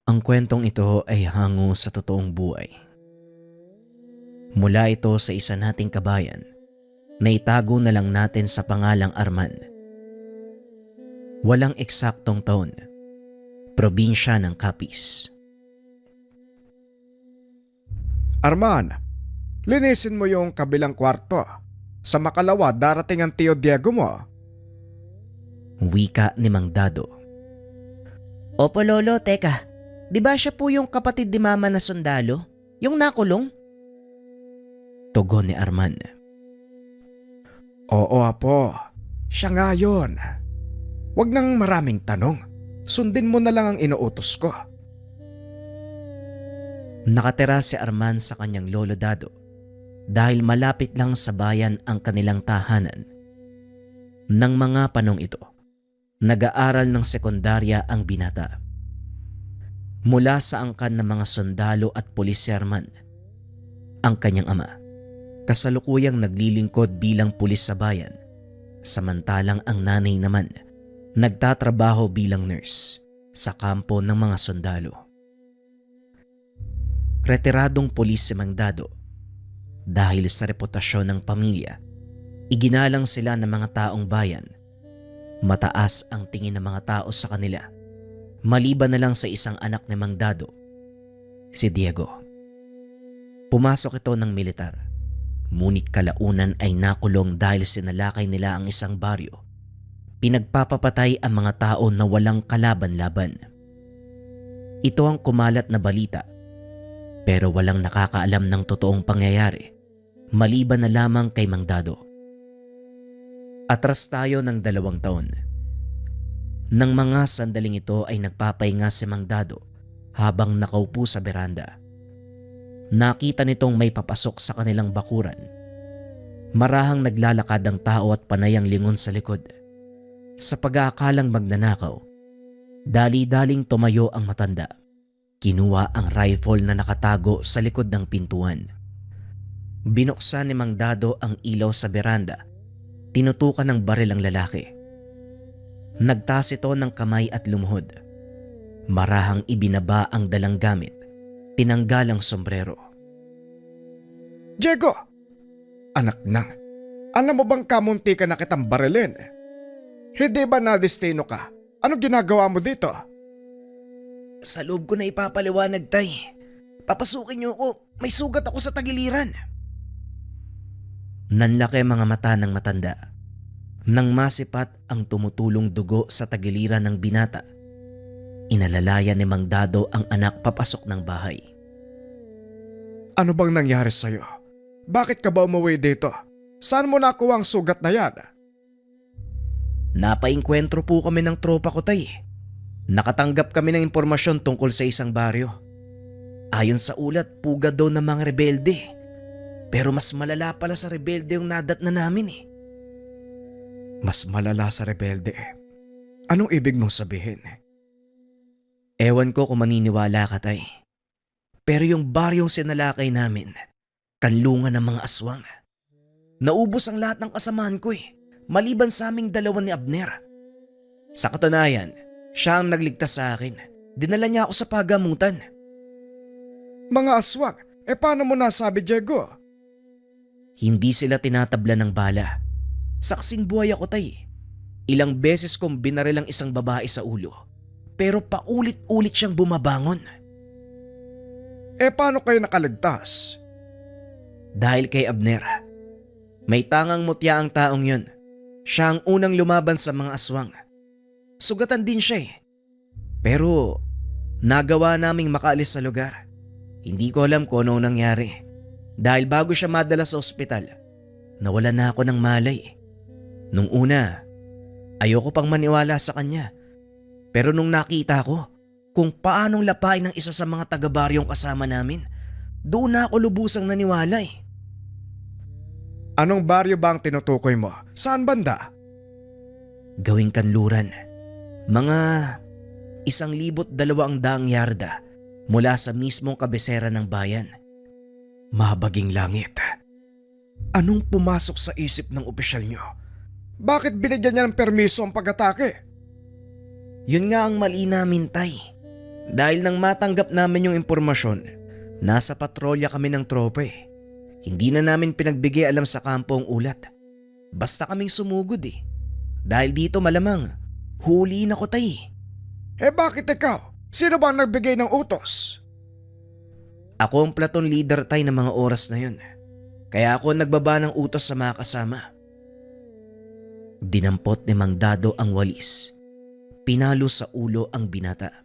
Ang kwentong ito ay hango sa totoong buhay. Mula ito sa isa nating kabayan na itago na lang natin sa pangalang Arman. Walang eksaktong taon, probinsya ng Capiz. Arman, linisin mo yung kabilang kwarto. Sa makalawa, darating ang Tio Diego mo. Wika ni Mang Dado. Opo lolo, teka. Di ba siya po yung kapatid ni mama na sundalo? Yung nakulong? Tugon ni Arman. Oo apo, siya nga yun. Huwag nang maraming tanong. Sundin mo na lang ang inuutos ko. Nakatira si Arman sa kanyang lolo Dado dahil malapit lang sa bayan ang kanilang tahanan. Nang mga panong ito, nag-aaral ng sekundarya ang binata. Mula sa angkan ng mga sundalo at pulis si Arman, ang kanyang ama, kasalukuyang naglilingkod bilang pulis sa bayan, samantalang ang nanay naman nagtatrabaho bilang nurse sa kampo ng mga sundalo. Retiradong pulis si Mang Dado. Dahil sa reputasyon ng pamilya, iginalang sila ng mga taong bayan. Mataas ang tingin ng mga tao sa kanila, maliban na lang sa isang anak ni Mang Dado, si Diego. Pumasok ito ng militar, ngunit kalaunan ay nakulong dahil sinalakay nila ang isang baryo. Pinagpapapatay ang mga tao na walang kalaban-laban. Ito ang kumalat na balita, pero walang nakakaalam ng totoong pangyayari, maliban na lamang kay Mang Dado. Atras tayo ng 2 taon. Nang mga sandaling ito ay nagpapahinga si Mang Dado habang nakaupo sa beranda. Nakita nitong may papasok sa kanilang bakuran. Marahang naglalakad ang tao at panay ang lingon sa likod. Sa pag-aakalang magnanakaw, dali-daling tumayo ang matanda. Kinuha ang rifle na nakatago sa likod ng pintuan. Binuksan ni Mang Dado ang ilaw sa beranda. Tinutukan ng baril ang lalaki. Nagtaas ito ng kamay at lumuhod. Marahang ibinaba ang dalang gamit. Tinanggal ang sombrero. Diego! Anak nang, alam mo bang kamunti ka na kitang barilin? Hindi ba nadestino ka? Anong ginagawa mo dito? Sa loob ko na ipapaliwanag, tay. Papasukin niyo ako. May sugat ako sa tagiliran. Nanlaki mga mata ng matanda. Nang masipat ang tumutulong dugo sa tagiliran ng binata, inalalaya ni Mang Dado ang anak papasok ng bahay. Ano bang nangyari sa'yo? Bakit ka ba umuwi dito? Saan mo nakuha ang sugat na yan? Napainkwentro po kami ng tropa ko, tay. Nakatanggap kami ng impormasyon tungkol sa isang baryo. Ayon sa ulat, pugad daw ng mga rebelde. Pero mas malala pala sa rebelde yung nadatna namin eh. Mas malala sa rebelde. Anong ibig mong sabihin? Ewan ko kung maniniwala ka, tay. Pero yung baryong sinalakay namin, kanlungan ng mga aswang. Naubos ang lahat ng kasamahan ko eh, maliban sa aming 2 ni Abner. Sa katunayan, siya ang nagligtas sa akin. Dinala niya ako sa pagamutan. Mga aswang? Paano mo nasabi, Diego? Hindi sila tinatabla ng bala. Saksing buhay ako, tay. Ilang beses kong binaril ang isang babae sa ulo. Pero paulit-ulit siyang bumabangon. Paano kayo nakaligtas? Dahil kay Abner. May tangang mutya ang taong yun. Siya ang unang lumaban sa mga aswang. Sugatan din siya eh. Pero nagawa naming makaalis sa lugar. Hindi ko alam kung ano nangyari. Dahil bago siya madala sa ospital, nawala na ako ng malay. Nung una, ayoko pang maniwala sa kanya. Pero nung nakita ko kung paanong lapain ng isa sa mga taga-baryong kasama namin, doon na ako lubusang naniwala eh. Anong baryo ba ang tinutukoy mo? Saan banda? Gawing kanluran. Mga 1,200 yarda mula sa mismong kabisera ng bayan. Mabaging langit. Anong pumasok sa isip ng opisyal nyo? Bakit binigyan niya ng permiso ang pag-atake? Yun nga ang mali namin, tay. Dahil nang matanggap namin yung impormasyon, nasa patrolya kami ng tropa eh. Hindi na namin pinagbigay alam sa kampo ang ulat. Basta kaming sumugod eh. Dahil dito malamang, huli na ko tay. Eh bakit ikaw? Sino ba ang nagbigay ng utos? Ako ang platoon leader tay ng mga oras na yun. Kaya ako nagbaba ng utos sa mga kasama. Dinampot ni Mang Dado ang walis. Pinalo sa ulo ang binata.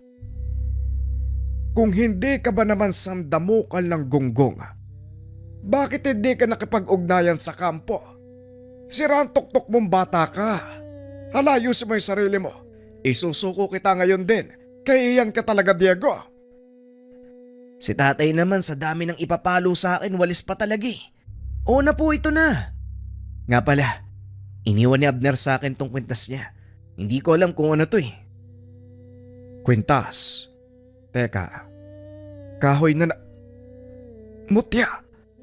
Kung hindi ka ba naman sandamukal ng gunggong, bakit hindi ka nakipag-ugnayan sa kampo? Sira ang tuktok mong bata ka. Halayusin mo yung sarili mo. Isusuko kita ngayon din. Kaya iyan ka talaga, Diego. Si tatay naman sa dami ng ipapalo sa akin, walis pa talaga eh. Oo na po, ito na. Nga pala, iniwan ni Abner sa akin tong kwintas niya. Hindi ko alam kung ano to eh. Kwintas. Teka. Kahoy na Mutya.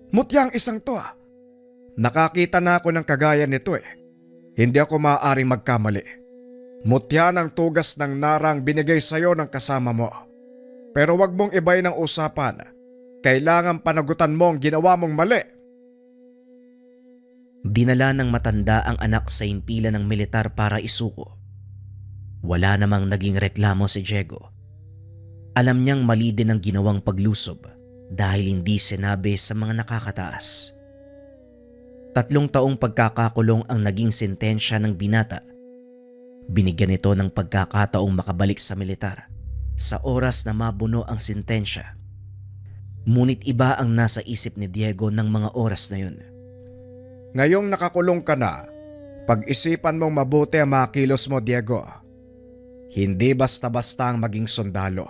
Mutya ang isang to ah. Nakakita na ako ng kagaya nito eh. Hindi ako maaaring magkamali. Mutya ng tugas ng narang binigay sa'yo ng kasama mo. Pero wag mong ibay ng usapan. Kailangan panagutan mo ang ginawa mong mali. Dinala ng matanda ang anak sa impila ng militar para isuko. Wala namang naging reklamo si Diego. Alam niyang mali din ang ginawang paglusob dahil hindi sinabi sa mga nakakataas. 3 taong pagkakakulong ang naging sentensya ng binata. Binigyan ito ng pagkakataong makabalik sa militar sa oras na mabuno ang sentensya. Ngunit iba ang nasa isip ni Diego ng mga oras na yun. Ngayong nakakulong ka na, pag-isipan mong mabuti ang mga kilos mo, Diego. Hindi basta-basta ang maging sundalo.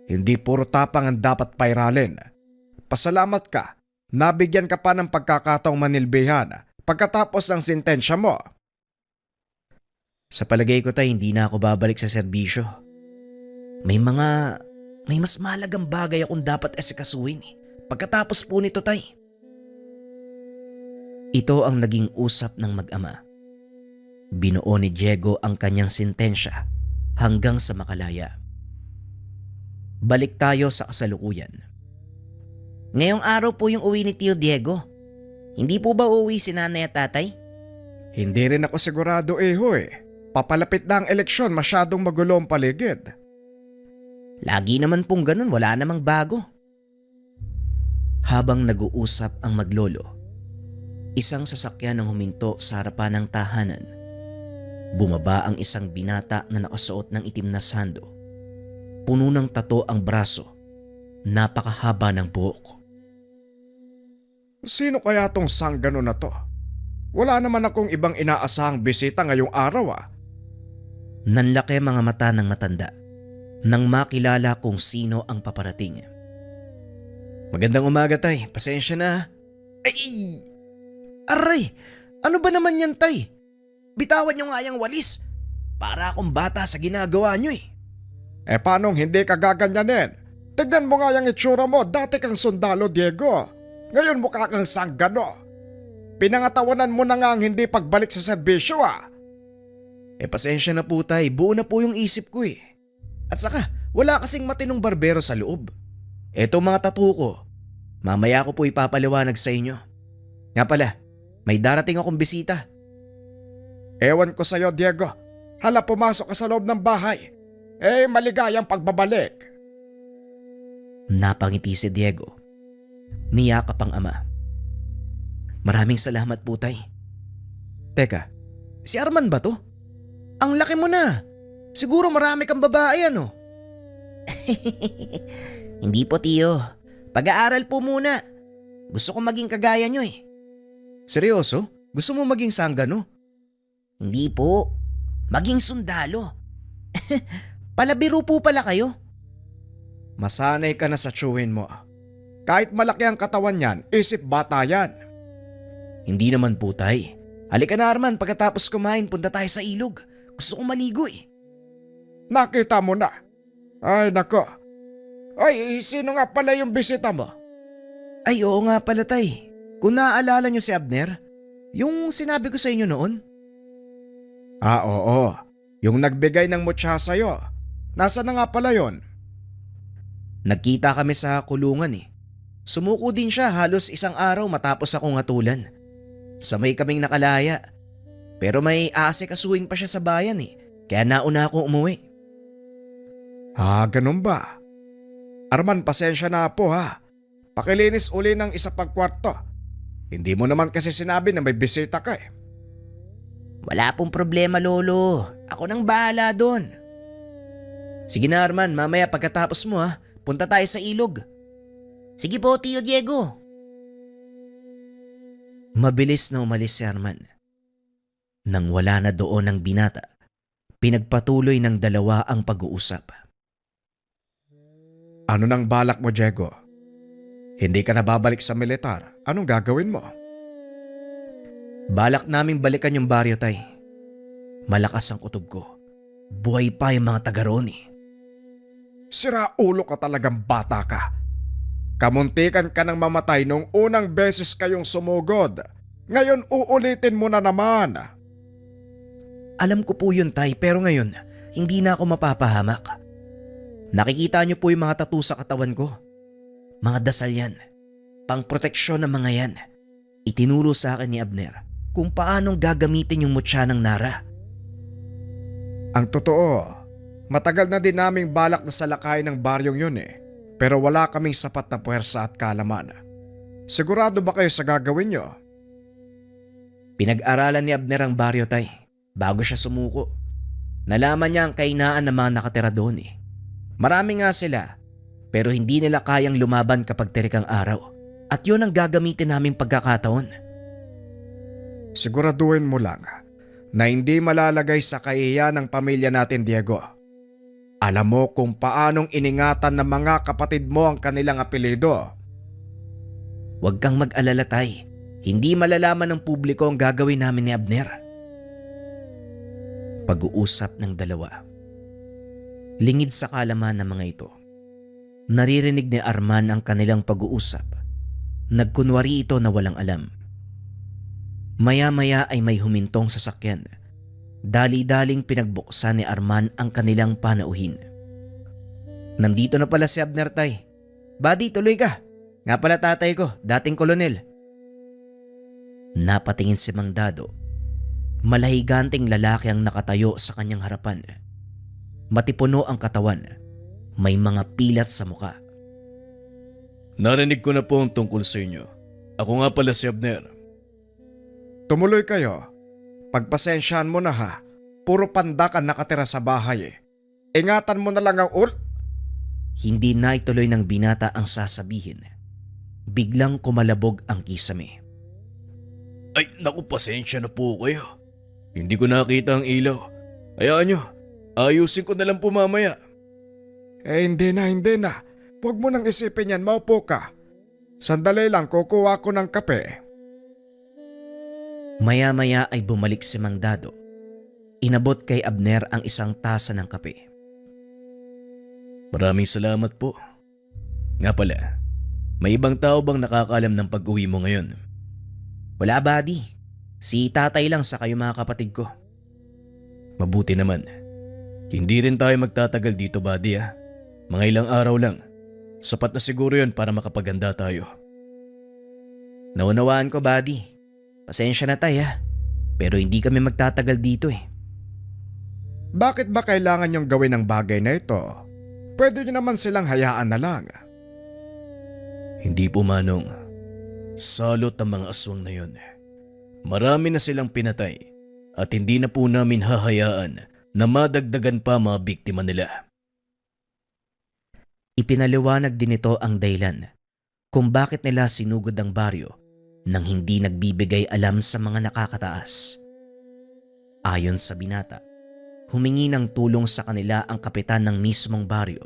Hindi puro tapang ang dapat pairalin. Pasalamat ka, nabigyan ka pa ng pagkakataong manilbihan pagkatapos ng sentensya mo. Sa palagay ko tay, hindi na ako babalik sa serbisyo. May mas mahalagang bagay akong dapat asikasuhin eh. Pagkatapos po nito tay. Ito ang naging usap ng mag-ama. Binuo ni Diego ang kanyang sentensya hanggang sa makalaya. Balik tayo sa kasalukuyan. Ngayong araw po yung uwi ni Tio Diego. Hindi po ba uuwi si nanay at tatay? Hindi rin ako sigurado eh. Papalapit na ang eleksyon, masyadong magulo ang paligid. Lagi naman pong ganun, wala namang bago. Habang nag-uusap ang maglolo, isang sasakyan ang huminto sa harapan ng tahanan. Bumaba ang isang binata na nakasuot ng itim na sando. Puno ng tato ang braso. Napakahaba ng buhok. Sino kaya tong sanggano na to? Wala naman akong ibang inaasahang bisita ngayong araw ah. Nanlaki mga mata ng matanda nang makilala kung sino ang paparating. Magandang umaga tay, pasensya na. Ay! Aray! Ano ba naman yan tay? Bitawan nyo nga yung walis. Para akong bata sa ginagawa nyo eh. Eh paanong hindi ka gaganyanin? Tignan mo nga yung itsura mo, dati kang sundalo, Diego. Ngayon mukha kang sanggano. Pinangatawanan mo na nga ang hindi pagbalik sa serbisyo ah. Eh pasensya na po tay, buo na po yung isip ko eh. At saka, wala kasing matinong barbero sa loob. Eto mga tattoo ko, mamaya ko po ipapaliwanag sa inyo. Nga pala, may darating akong bisita. Ewan ko sa'yo, Diego. Hala, pumasok ka sa loob ng bahay. Eh, maligayang pagbabalik. Napangiti si Diego. Niyakap ang ama. Maraming salamat po tay. Teka, si Arman ba to? Ang laki mo na. Siguro marami kang babae ano? Hindi po tiyo. Pag-aaral po muna. Gusto ko maging kagaya nyo eh. Seryoso? Gusto mo maging sanggano? Hindi po. Maging sundalo. Palabiro po pala kayo. Masanay ka na sa tsuhin mo. Kahit malaki ang katawan niyan, isip bata yan. Hindi naman po tay. Halika na Arman, pagkatapos kumain punta tayo sa ilog. Gusto kong maligo eh. Nakita mo na. Ay nako. Ay, sino nga pala yung bisita mo? Ay oo nga pala tay. Kung naaalala nyo si Abner, yung sinabi ko sa inyo noon. Ah oo, yung nagbigay ng mutya sa'yo. Nasa na nga pala yon? Nagkita kami sa kulungan eh. Sumuko din siya halos isang araw matapos akong hatulan. Sabay kaming nakalaya. Pero may aasikasuhin pa siya sa bayan eh. Kaya nauna akong umuwi. Ganun ba? Arman, pasensya na po ha. Pakilinis uli ng isa pang kwarto. Hindi mo naman kasi sinabi na may bisita ka eh. Wala pong problema, Lolo. Ako nang bahala doon. Sige na, Arman. Mamaya pagkatapos mo punta tayo sa ilog. Sige po, Tio Diego. Mabilis na umalis si Arman. Nang wala na doon ang binata, pinagpatuloy ng dalawa ang pag-uusap. Ano nang balak mo, Diego? Hindi ka na babalik sa militar. Anong gagawin mo? Balak naming balikan yung baryo, Tay. Malakas ang kutob ko. Buhay pa yung mga taga roon eh. Sira ulo ka talagang bata ka. Kamuntikan ka nang mamatay nung unang beses kayong sumugod. Ngayon uulitin mo na naman. Alam ko po yun, Tay, pero ngayon, hindi na ako mapapahamak. Nakikita niyo po yung mga tattoo sa katawan ko. Mga dasal yan. Pangproteksyon ng mga yan. Itinuro sa akin ni Abner kung paanong gagamitin yung mutya ng Nara. Ang totoo, matagal na din naming balak na salakayin ng baryong yun eh. Pero wala kaming sapat na puwersa at kaalaman. Sigurado ba kayo sa gagawin nyo? Pinag-aralan ni Abner ang baryo, Tay, bago siya sumuko. Nalaman niya ang kainaan ng mga nakatira doon eh. Marami nga sila, pero hindi nila kayang lumaban kapag tirik ang araw. At yun ang gagamitin naming pagkakataon. Siguraduhin mo lang na hindi malalagay sa kahihiyan ng pamilya natin, Diego. Alam mo kung paanong iningatan ng mga kapatid mo ang kanilang apelyido. Huwag kang mag-alala, Tay. Hindi malalaman ng publiko ang gagawin namin ni Abner. Pag-uusap ng dalawa. Lingid sa kalaman ng mga ito. Naririnig ni Arman ang kanilang pag-uusap. Nagkunwari ito na walang alam. Maya-maya ay may humintong sasakyan. Dali-daling pinagbuksan ni Arman ang kanilang panauhin. Nandito na pala si Abner, Tay. Buddy, tuloy ka. Nga pala tatay ko, dating kolonel. Napatingin si Mang Dado. Malahiganting lalaki ang nakatayo sa kanyang harapan. Matipuno ang katawan. May mga pilat sa muka. Narinig ko na po ang tungkol sa inyo. Ako nga pala si Abner. Tumuloy kayo. Pagpasensyahan mo na ha. Puro pandak ang nakatira sa bahay eh. Ingatan mo na lang ang Hindi na ituloy ng binata ang sasabihin. Biglang kumalabog ang kisame. Ay, naku, pasensya na po kayo. Hindi ko nakita ang ilaw. Hayaan nyo, ayusin ko na lang po mamaya. Hindi na. Huwag mo nang isipin yan, maupo ka. Sandali lang, kukuha ko ng kape. Maya-maya ay bumalik si Mang Dado. Inabot kay Abner ang isang tasa ng kape. Maraming salamat po. Nga pala, may ibang tao bang nakakaalam ng pag-uwi mo ngayon? Wala, buddy. Si tatay lang sa kayo mga kapatid ko. Mabuti naman. Hindi rin tayo magtatagal dito, buddy . Mga ilang araw lang. Sapat na siguro yun para makapaganda tayo. Naunawaan ko, buddy. Pasensya na tayo pero hindi kami magtatagal dito eh. Bakit ba kailangan yung gawin ang bagay na ito? Pwede nyo naman silang hayaan na lang. Hindi po, Manong. Salot ang mga aswang na yun. Marami na silang pinatay at hindi na po namin hahayaan na madagdagan pa mga biktima nila. Ipinaliwanag din ito ang dahilan kung bakit nila sinugod ang baryo nang hindi nagbibigay alam sa mga nakakataas. Ayon sa binata, humingi ng tulong sa kanila ang kapitan ng mismong baryo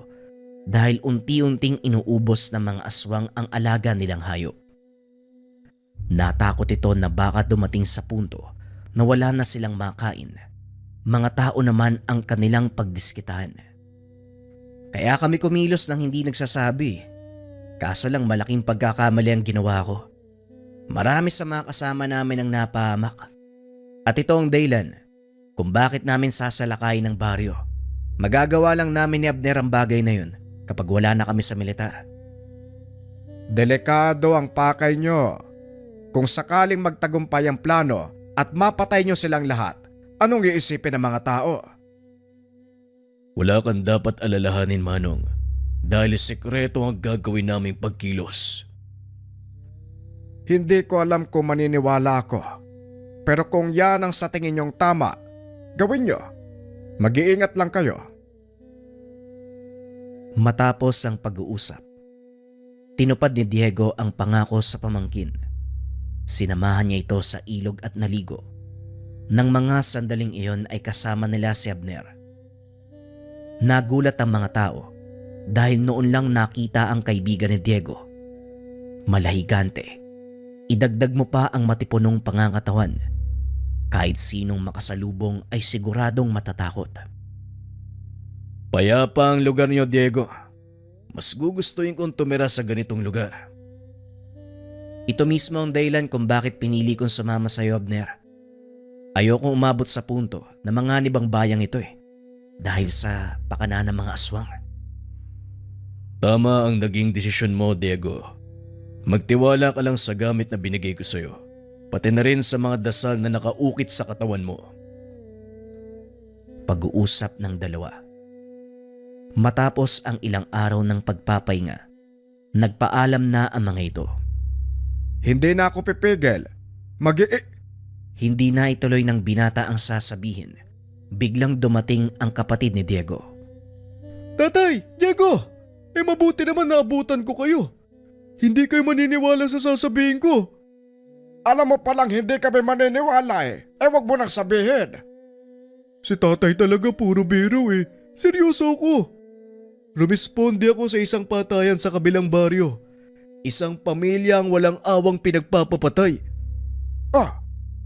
dahil unti-unting inuubos ng mga aswang ang alaga nilang hayop. Natakot ito na baka dumating sa punto na wala na silang makain. Mga tao naman ang kanilang pagdiskitahan. Kaya kami kumilos nang hindi nagsasabi. Kaso lang malaking pagkakamali ang ginawa ko. Marami sa mga kasama namin ang napahamak. At ito ang dahilan kung bakit namin sasalakayin ng baryo. Magagawa lang namin ni Abner ang bagay na yun kapag wala na kami sa militar. Delikado ang pakay nyo. Kung sakaling magtagumpay ang plano at mapatay nyo silang lahat, anong iisipin ng mga tao? Wala kang dapat alalahanin, Manong, dahil sekreto ang gagawin naming pagkilos. Hindi ko alam kung maniniwala ako. Pero kung yan ang sa tingin nyong tama, gawin nyo. Mag-iingat lang kayo. Matapos ang pag-uusap, tinupad ni Diego ang pangako sa pamangkin. Sinamahan niya ito sa ilog at naligo. Nang mga sandaling iyon ay kasama nila si Abner. Nagulat ang mga tao dahil noon lang nakita ang kaibigan ni Diego. Malahigante. Idagdag mo pa ang matipunong pangangatawan. Kahit sinong makasalubong ay siguradong matatakot. Payapa ang lugar niyo, Diego. Mas gugustuhin kong tumira sa ganitong lugar. Ito mismo ang dahilan kung bakit pinili kong sumama sa iyo, Abner. Ayokong umabot sa punto na manganib ang bayang ito dahil sa pakana ng mga aswang. Tama ang naging desisyon mo, Diego. Magtiwala ka lang sa gamit na binigay ko sa'yo, pati na rin sa mga dasal na nakaukit sa katawan mo. Pag-uusap ng dalawa. Matapos ang ilang araw ng pagpapahinga, nagpaalam na ang mga ito. Hindi na ako pipigil. Hindi na ituloy ng binata ang sasabihin. Biglang dumating ang kapatid ni Diego. Tatay, Diego! Mabuti naman naabutan ko kayo. Hindi kayo maniniwala sa sasabihin ko. Alam mo palang hindi kami maniniwala wag mo nang sabihin. Si tatay talaga puro biro Seryoso ako. Rumisponde ako sa isang patayan sa kabilang baryo. Isang pamilya ang walang awang pinagpapapatay.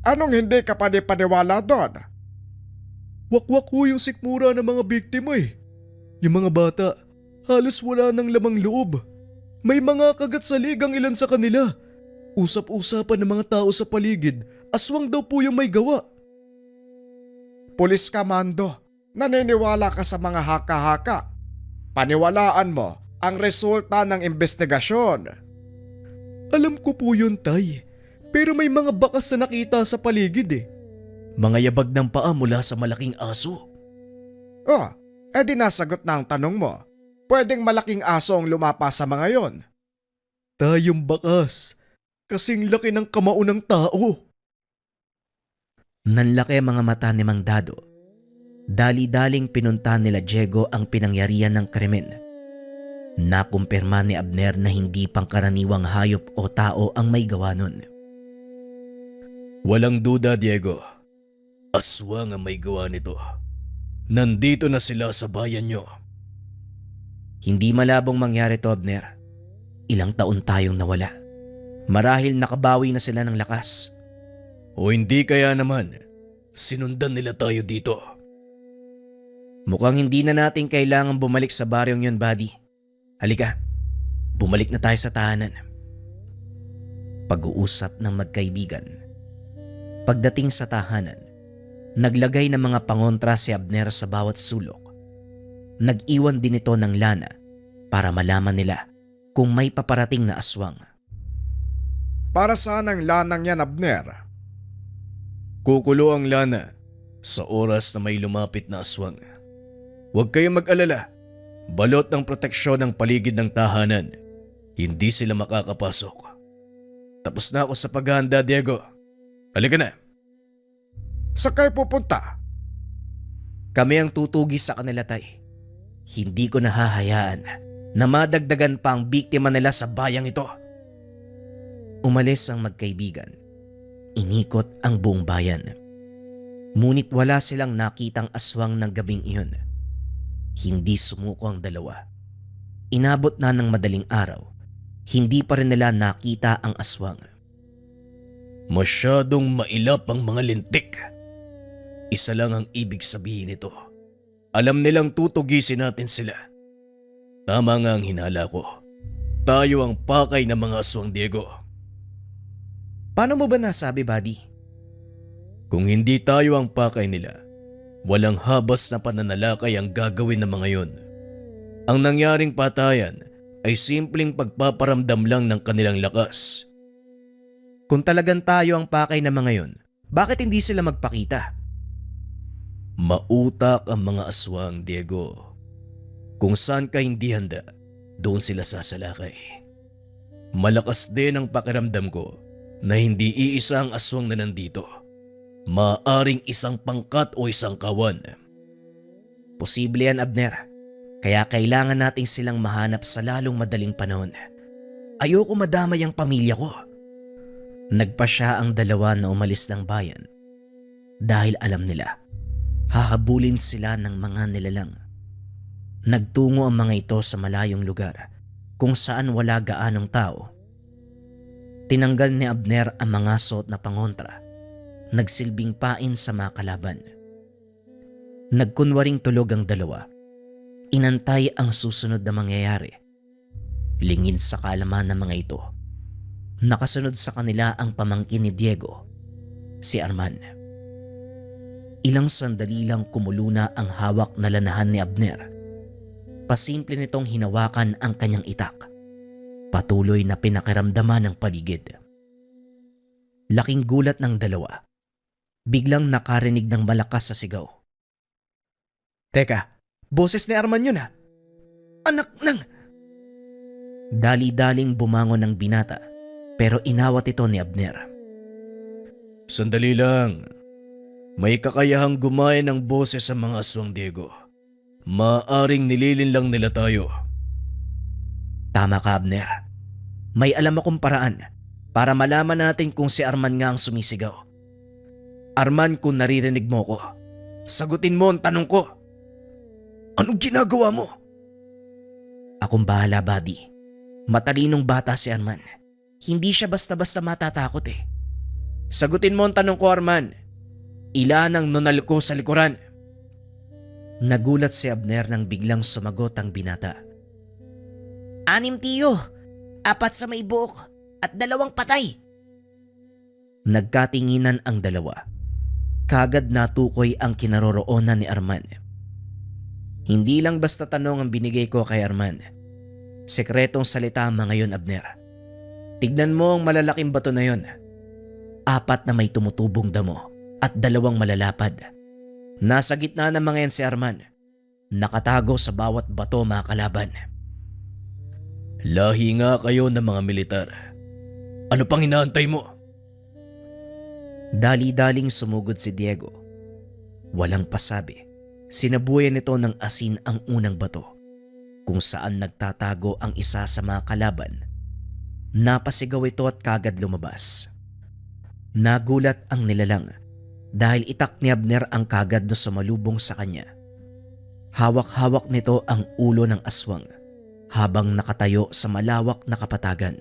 Anong hindi ka paniwala doon? Wakwak ho yung sikmura ng mga biktima Yung mga bata, halos wala nang lamang loob. May mga kagat sa ligang ilan sa kanila. Usap-usapan ng mga tao sa paligid, aswang daw po yung may gawa. Pulis ka, Mando. Naniniwala ka sa mga haka-haka. Paniwalaan mo ang resulta ng investigasyon. Alam ko po yun, Tay. Pero may mga bakas na nakita sa paligid Mga yabag ng paa mula sa malaking aso. Di nasagot na ang tanong mo. Pwedeng malaking aso ang lumapa sa mga yon. Tayong bakas. Kasing laki ng kamao ng tao. Nanlaki ang mga mata ni Mang Dado. Dali-daling pinunta nila Diego ang pinangyarihan ng krimen. Nakumpirma ni Abner na hindi pangkaraniwang hayop o tao ang may gawa nun. Walang duda, Diego. Aswang ang may gawa nito. Nandito na sila sa bayan nyo. Hindi malabong mangyari to, Abner. Ilang taon tayong nawala. Marahil nakabawi na sila ng lakas. O hindi kaya naman, sinundan nila tayo dito. Mukhang hindi na natin kailangan bumalik sa baryong yun, buddy. Halika, bumalik na tayo sa tahanan. Pag-uusap ng magkaibigan. Pagdating sa tahanan, naglagay ng mga pangontra si Abner sa bawat sulok. Nag-iwan din ito ng lana para malaman nila kung may paparating na aswang. Para saan ang lanang yan, Abner? Kukulo ang lana sa oras na may lumapit na aswang. Huwag kayong mag-alala. Balot ng proteksyon ng paligid ng tahanan. Hindi sila makakapasok. Tapos na ako sa paghahanda, Diego. Halika na. Saan kayo pupunta? Kami ang tutugi sa kanila, Tay. Hindi ko nahahayaan na madagdagan pa ang biktima nila sa bayang ito. Umalis ang magkaibigan. Inikot ang buong bayan. Ngunit wala silang nakitang aswang ng gabing iyon. Hindi sumuko ang dalawa. Inabot na ng madaling araw. Hindi pa rin nila nakita ang aswang. Masyadong mailap ang mga lintik. Isa lang ang ibig sabihin nito. Alam nilang tutugisin natin sila. Tama nga ang hinala ko. Tayo ang pakay ng mga aswang, Diego. Paano mo ba nasabi, buddy? Kung hindi tayo ang pakay nila, walang habas na pananalakay ang gagawin ng mga yon. Ang nangyaring patayan ay simpleng pagpaparamdam lang ng kanilang lakas. Kung talagang tayo ang pakay ng mga yun, bakit hindi sila magpakita? Mautak ang mga aswang, Diego. Kung saan ka hindi handa, doon sila sasalakay. Malakas din ang pakiramdam ko na hindi iisa ang aswang na nandito. Maaring isang pangkat o isang kawan. Posible yan, Abner. Kaya kailangan nating silang mahanap sa lalong madaling panahon. Ayoko madamay ang pamilya ko. Nagpa siya ang dalawa na umalis ng bayan dahil alam nila hahabulin sila ng mga nilalang. Nagtungo ang mga ito sa malayong lugar kung saan wala gaanong tao. Tinanggal ni Abner ang mga suot na pangontra, nagsilbing pain sa mga kalaban. Nagkunwaring tulog ang dalawa. Inantay ang susunod na mangyayari. Lingid sa kaalaman ng mga ito, nakasunod sa kanila ang pamangkin ni Diego, si Arman. Ilang sandali lang kumulo na ang hawak na lanahan ni Abner. Pasimple nitong hinawakan ang kanyang itak. Patuloy na pinakiramdaman ng paligid. Laking gulat ng dalawa. Biglang nakarinig ng malakas sa sigaw. Teka, boses ni Arman yun ah. Anak ng... Dali-daling bumangon ng binata pero inawat ito ni Abner. Sandali lang. May kakayahang gumaya ng boses sa mga aswang, Diego. Maaring nililin lang nila tayo. Tama ka, Abner. May alam akong paraan para malaman natin kung si Arman nga ang sumisigaw. Arman, kung naririnig mo ko, sagutin mo ang tanong ko. Anong ginagawa mo? Akong bahala, buddy. Matalinong bata si Arman. Hindi siya basta-basta matatakot eh. Sagutin mo ang tanong ko, Arman. Ilan ang nunal ko sa likuran? Nagulat si Abner nang biglang sumagot ang binata. 6 tiyo, 4 sa may buhok at 2 patay. Nagkatinginan ang dalawa. Kagad natukoy ang kinaroroonan ni Arman. Hindi lang basta tanong ang binigay ko kay Arman. Sekretong salita ang mga yun, Abner. Tignan mo ang malalaking bato na yun. 4 na may tumutubong damo at 2 malalapad. Nasa gitna ng mga yan si Arman. Nakatago sa bawat bato, mga kalaban. Lahi nga kayo ng mga militar. Ano pang inaantay mo? Dali-daling sumugod si Diego. Walang pasabi. Sinabuyan nito ng asin ang unang bato kung saan nagtatago ang isa sa mga kalaban. Napasigaw ito at kagad lumabas. Nagulat ang nilalang dahil itak ni Abner ang kagad na sumalubong sa kanya. Hawak-hawak nito ang ulo ng aswang habang nakatayo sa malawak na kapatagan.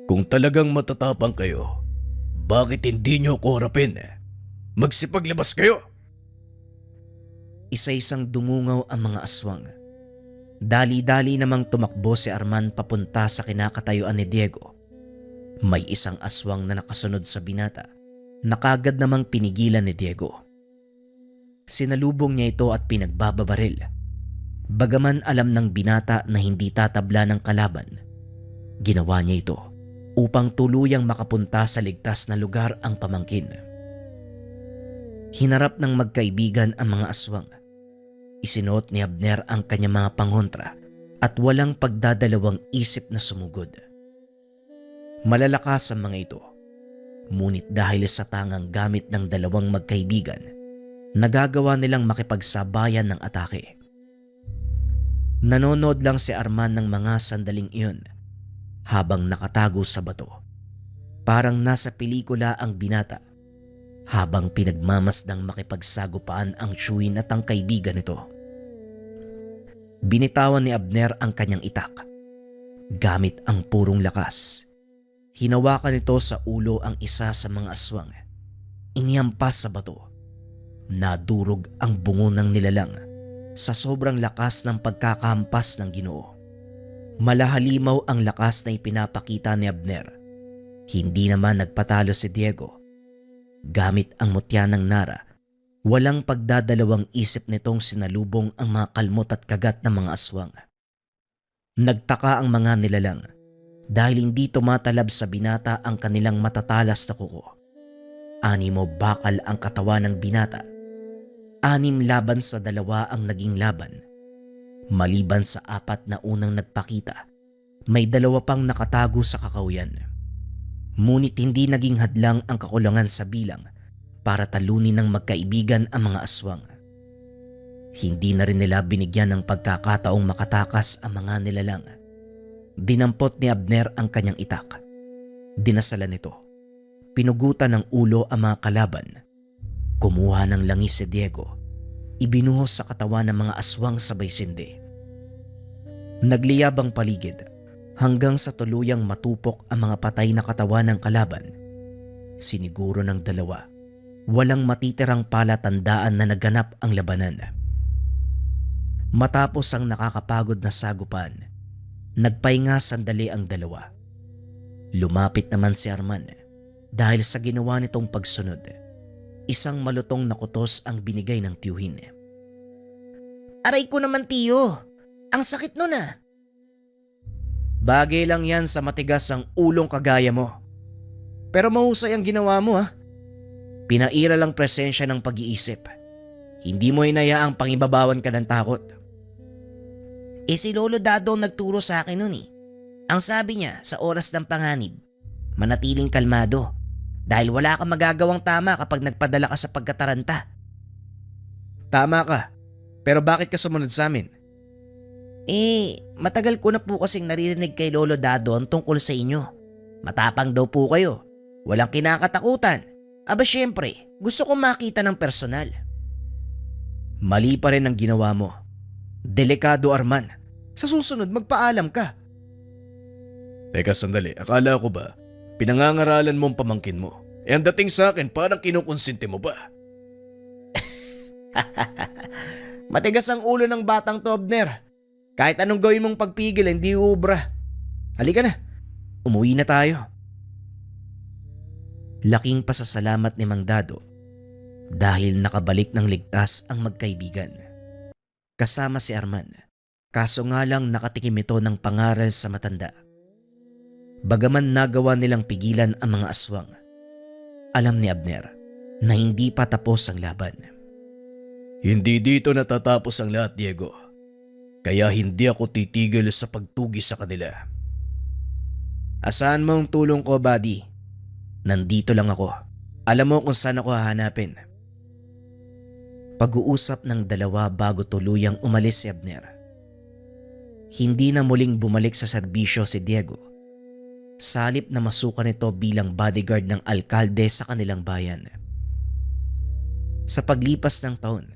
Kung talagang matatapang kayo, bakit hindi nyo ko harapin? Magsipaglabas kayo! Isa-isang dumungaw ang mga aswang. Dali-dali namang tumakbo si Arman papunta sa kinakatayuan ni Diego. May isang aswang na nakasunod sa binata na kagad namang pinigilan ni Diego. Sinalubong niya ito at pinagbababaril. Bagaman alam ng binata na hindi tatabla ng kalaban, ginawa niya ito upang tuluyang makapunta sa ligtas na lugar ang pamangkin. Hinarap ng magkaibigan ang mga aswang. Isinuot ni Abner ang kanyang mga pangontra at walang pagdadalawang isip na sumugod. Malalakas ang mga ito, ngunit dahil sa tangang gamit ng 2 magkaibigan, nagagawa nilang makipagsabayan ng atake. Nanonood lang si Arman ng mga sandaling iyon habang nakatago sa bato. Parang nasa pelikula ang binata habang pinagmamasdang makipagsagupaan ang tsuhin at ang kaibigan nito. Binitawan ni Abner ang kanyang itak. Gamit ang purong lakas, hinawakan nito sa ulo ang isa sa mga aswang. Inihampas sa bato. Nadurog ang bungo ng nilalang sa sobrang lakas ng pagkakahampas ng Ginoo. Malahalimaw ang lakas na ipinapakita ni Abner. Hindi naman nagpatalo si Diego. Gamit ang mutya ng Nara, Walang pagdadalawang isip nitong sinalubong ang mga kalmot at kagat ng mga aswang. Nagtaka ang mga nilalang dahil hindi tumatalab sa binata ang kanilang matatalas na kuko. 6 bakal ang katawan ng binata. 6 laban sa 2 ang naging laban. Maliban sa 4 na unang nagpakita, may 2 pang nakatago sa kakahuyan. Ngunit hindi naging hadlang ang kakulangan sa bilang para talunin ng magkaibigan ang mga aswang. Hindi na rin nila binigyan ng pagkakataong makatakas ang mga nilalang. Dinampot ni Abner ang kanyang itak. Dinasalan ito. Pinugutan ng ulo ang mga kalaban. Kumuha ng langis si Diego. Ibinuhos sa katawan ng mga aswang sabay sindi. Nagliyab ang paligid hanggang sa tuluyang matupok ang mga patay na katawan ng kalaban. Siniguro ng 2. Walang matitirang palatandaan na naganap ang labanan. Matapos ang nakakapagod na sagupan, nagpahinga sandali ang 2. Lumapit naman si Arman dahil sa ginawa nitong pagsunod. Isang malutong na kutos ang binigay ng tiyuhin. Aray ko naman, tiyo. Ang sakit nun ah. Bagay lang yan sa matigas ang ulong kagaya mo. Pero mahusay ang ginawa mo ah. Pinaira lang presensya ng pag-iisip. Hindi mo hinayaang pangibabawan ka ng takot. Si Lolo Dado nagturo sa akin nun eh. Ang sabi niya sa oras ng panganib, manatiling kalmado dahil wala kang magagawang tama kapag nagpadala ka sa pagkataranta. Tama ka, pero bakit ka sumunod sa amin? Matagal ko na po kasing naririnig kay Lolo Dado ang tungkol sa inyo. Matapang daw po kayo, walang kinakatakutan. Aba syempre, gusto kong makita ng personal. Mali pa rin ang ginawa mo. Delikado, Arman. Sa susunod magpaalam ka. Teka sandali, akala ko ba pinangangaralan mo ang pamangkin mo? Ang dating sa akin parang kinukonsinti mo ba? Matigas ang ulo ng batang to, Abner. Kahit anong gawin mong pagpigil, hindi uubra. Halika na, umuwi na tayo. Laking pasasalamat ni Mang Dado dahil nakabalik ng ligtas ang magkaibigan. Kasama si Arman, kaso nga lang nakatikim ito ng pangaral sa matanda. Bagaman nagawa nilang pigilan ang mga aswang, alam ni Abner na hindi pa tapos ang laban. Hindi dito natatapos ang lahat, Diego. Kaya hindi ako titigil sa pagtugi sa kanila. Asahan mo ang tulong ko, buddy? Nandito lang ako. Alam mo kung saan ako hahanapin. Pag-uusap ng 2 bago tuluyang umalis si Abner. Hindi na muling bumalik sa serbisyo si Diego. Salip na masukan ito bilang bodyguard ng alkalde sa kanilang bayan. Sa paglipas ng taon,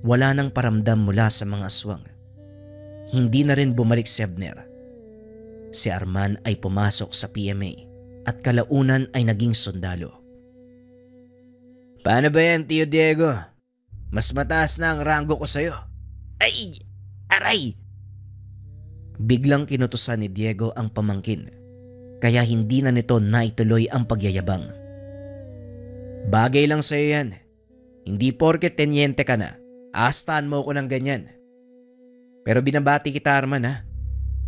wala nang paramdam mula sa mga aswang. Hindi na rin bumalik si Abner. Si Arman ay pumasok sa PMA at kalaunan ay naging sundalo. Paano ba yan, Tio Diego? Mas mataas na ang ranggo ko sa'yo. Ay! Aray! Biglang kinutusan ni Diego ang pamangkin, kaya hindi na nito naituloy ang pagyayabang. Bagay lang sa'yo yan. Hindi porket tenyente ka na, aastaan mo ko ng ganyan. Pero binabati kita, Arman ha.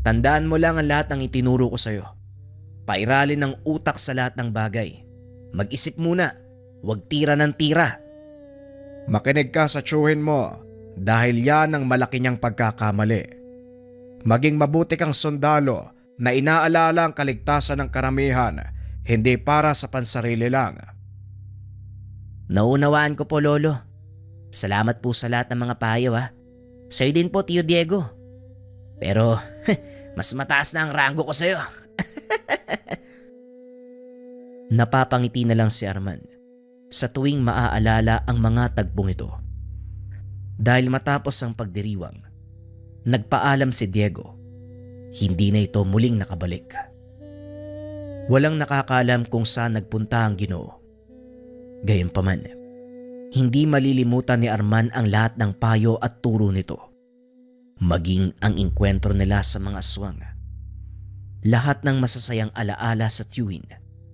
Tandaan mo lang ang lahat ng itinuro ko sa'yo. Pairalin ng utak sa lahat ng bagay. Mag-isip muna, huwag tira ng tira. Makinig ka sa tiyuhin mo dahil yan ang malaki niyang pagkakamali. Maging mabuti kang sundalo na inaalala ang kaligtasan ng karamihan, hindi para sa pansarili lang. Naunawaan ko po, Lolo. Salamat po sa lahat ng mga payo ha. Sa'yo din po, Tio Diego. Pero mas mataas na ang ranggo ko sa'yo. Napapangiti na lang si Arman sa tuwing maaalala ang mga tagpong ito. Dahil matapos ang pagdiriwang, nagpaalam si Diego. Hindi na ito muling nakabalik. Walang nakakaalam kung saan nagpunta ang Ginoo. Gayunpaman, hindi malilimutan ni Arman ang lahat ng payo at turo nito. Maging ang engkwentro nila sa mga aswang. Lahat ng masasayang alaala sa tiyuhin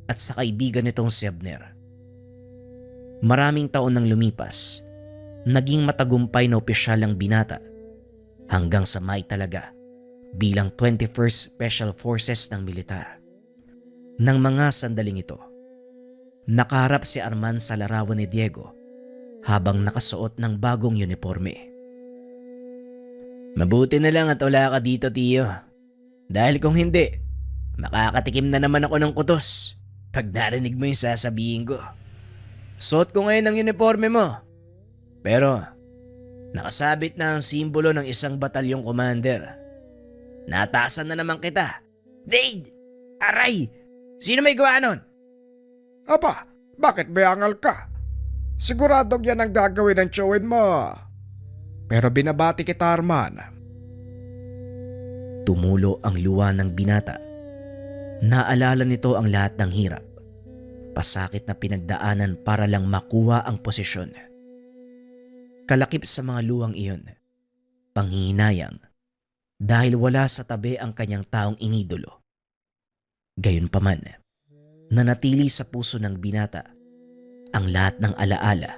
at sa kaibigan nitong si Abner. Maraming taon nang lumipas, naging matagumpay na opisyal ang binata hanggang sa maitalaga bilang 21st Special Forces ng militar. Nang mga sandaling ito, nakaharap si Arman sa larawan ni Diego habang nakasuot ng bagong uniforme. Mabuti na lang at wala ka dito, Tiyo. Dahil kung hindi, makakatikim na naman ako ng kutos pag narinig mo yung sasabihin ko. Suot ko ngayon ang uniforme mo. Pero, nakasabit na ang simbolo ng isang batalyong commander. Nataasan na naman kita. Dade! Aray! Sino may gawa nun? Aba, bakit bayangal ka? Siguradong yan ang gagawin ng tiyuhin mo. Pero binabati kita, Arman. Tumulo ang luha ng binata. Naalala nito ang lahat ng hirap, pasakit na pinagdaanan para lang makuha ang posisyon. Kalakip sa mga luwang iyon, panghihinayang dahil wala sa tabi ang kanyang taong inidolo. Gayunpaman, nanatili sa puso ng binata ang lahat ng alaala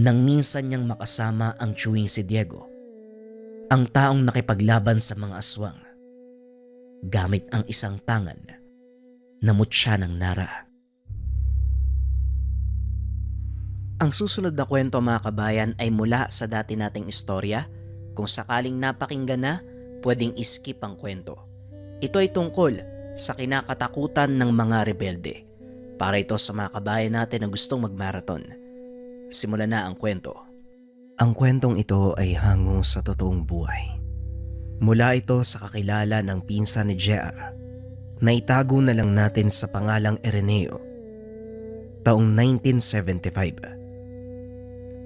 nang minsan niyang makasama ang tiyuhing si Diego, ang taong nakipaglaban sa mga aswang. Gamit ang isang tangan, namut siya ng nara. Ang susunod na kwento, mga kabayan, ay mula sa dati nating istorya. Kung sakaling napakinggan na, pwedeng skip ang kwento. Ito ay tungkol sa kinakatakutan ng mga rebelde. Para ito sa mga kabayan natin na gustong magmarathon. Simulan na ang kwento. Ang kwentong ito ay hango sa totoong buhay. Mula ito sa kakilala ng pinsan ni JR na itago na lang natin sa pangalang Areneo. Taong 1975.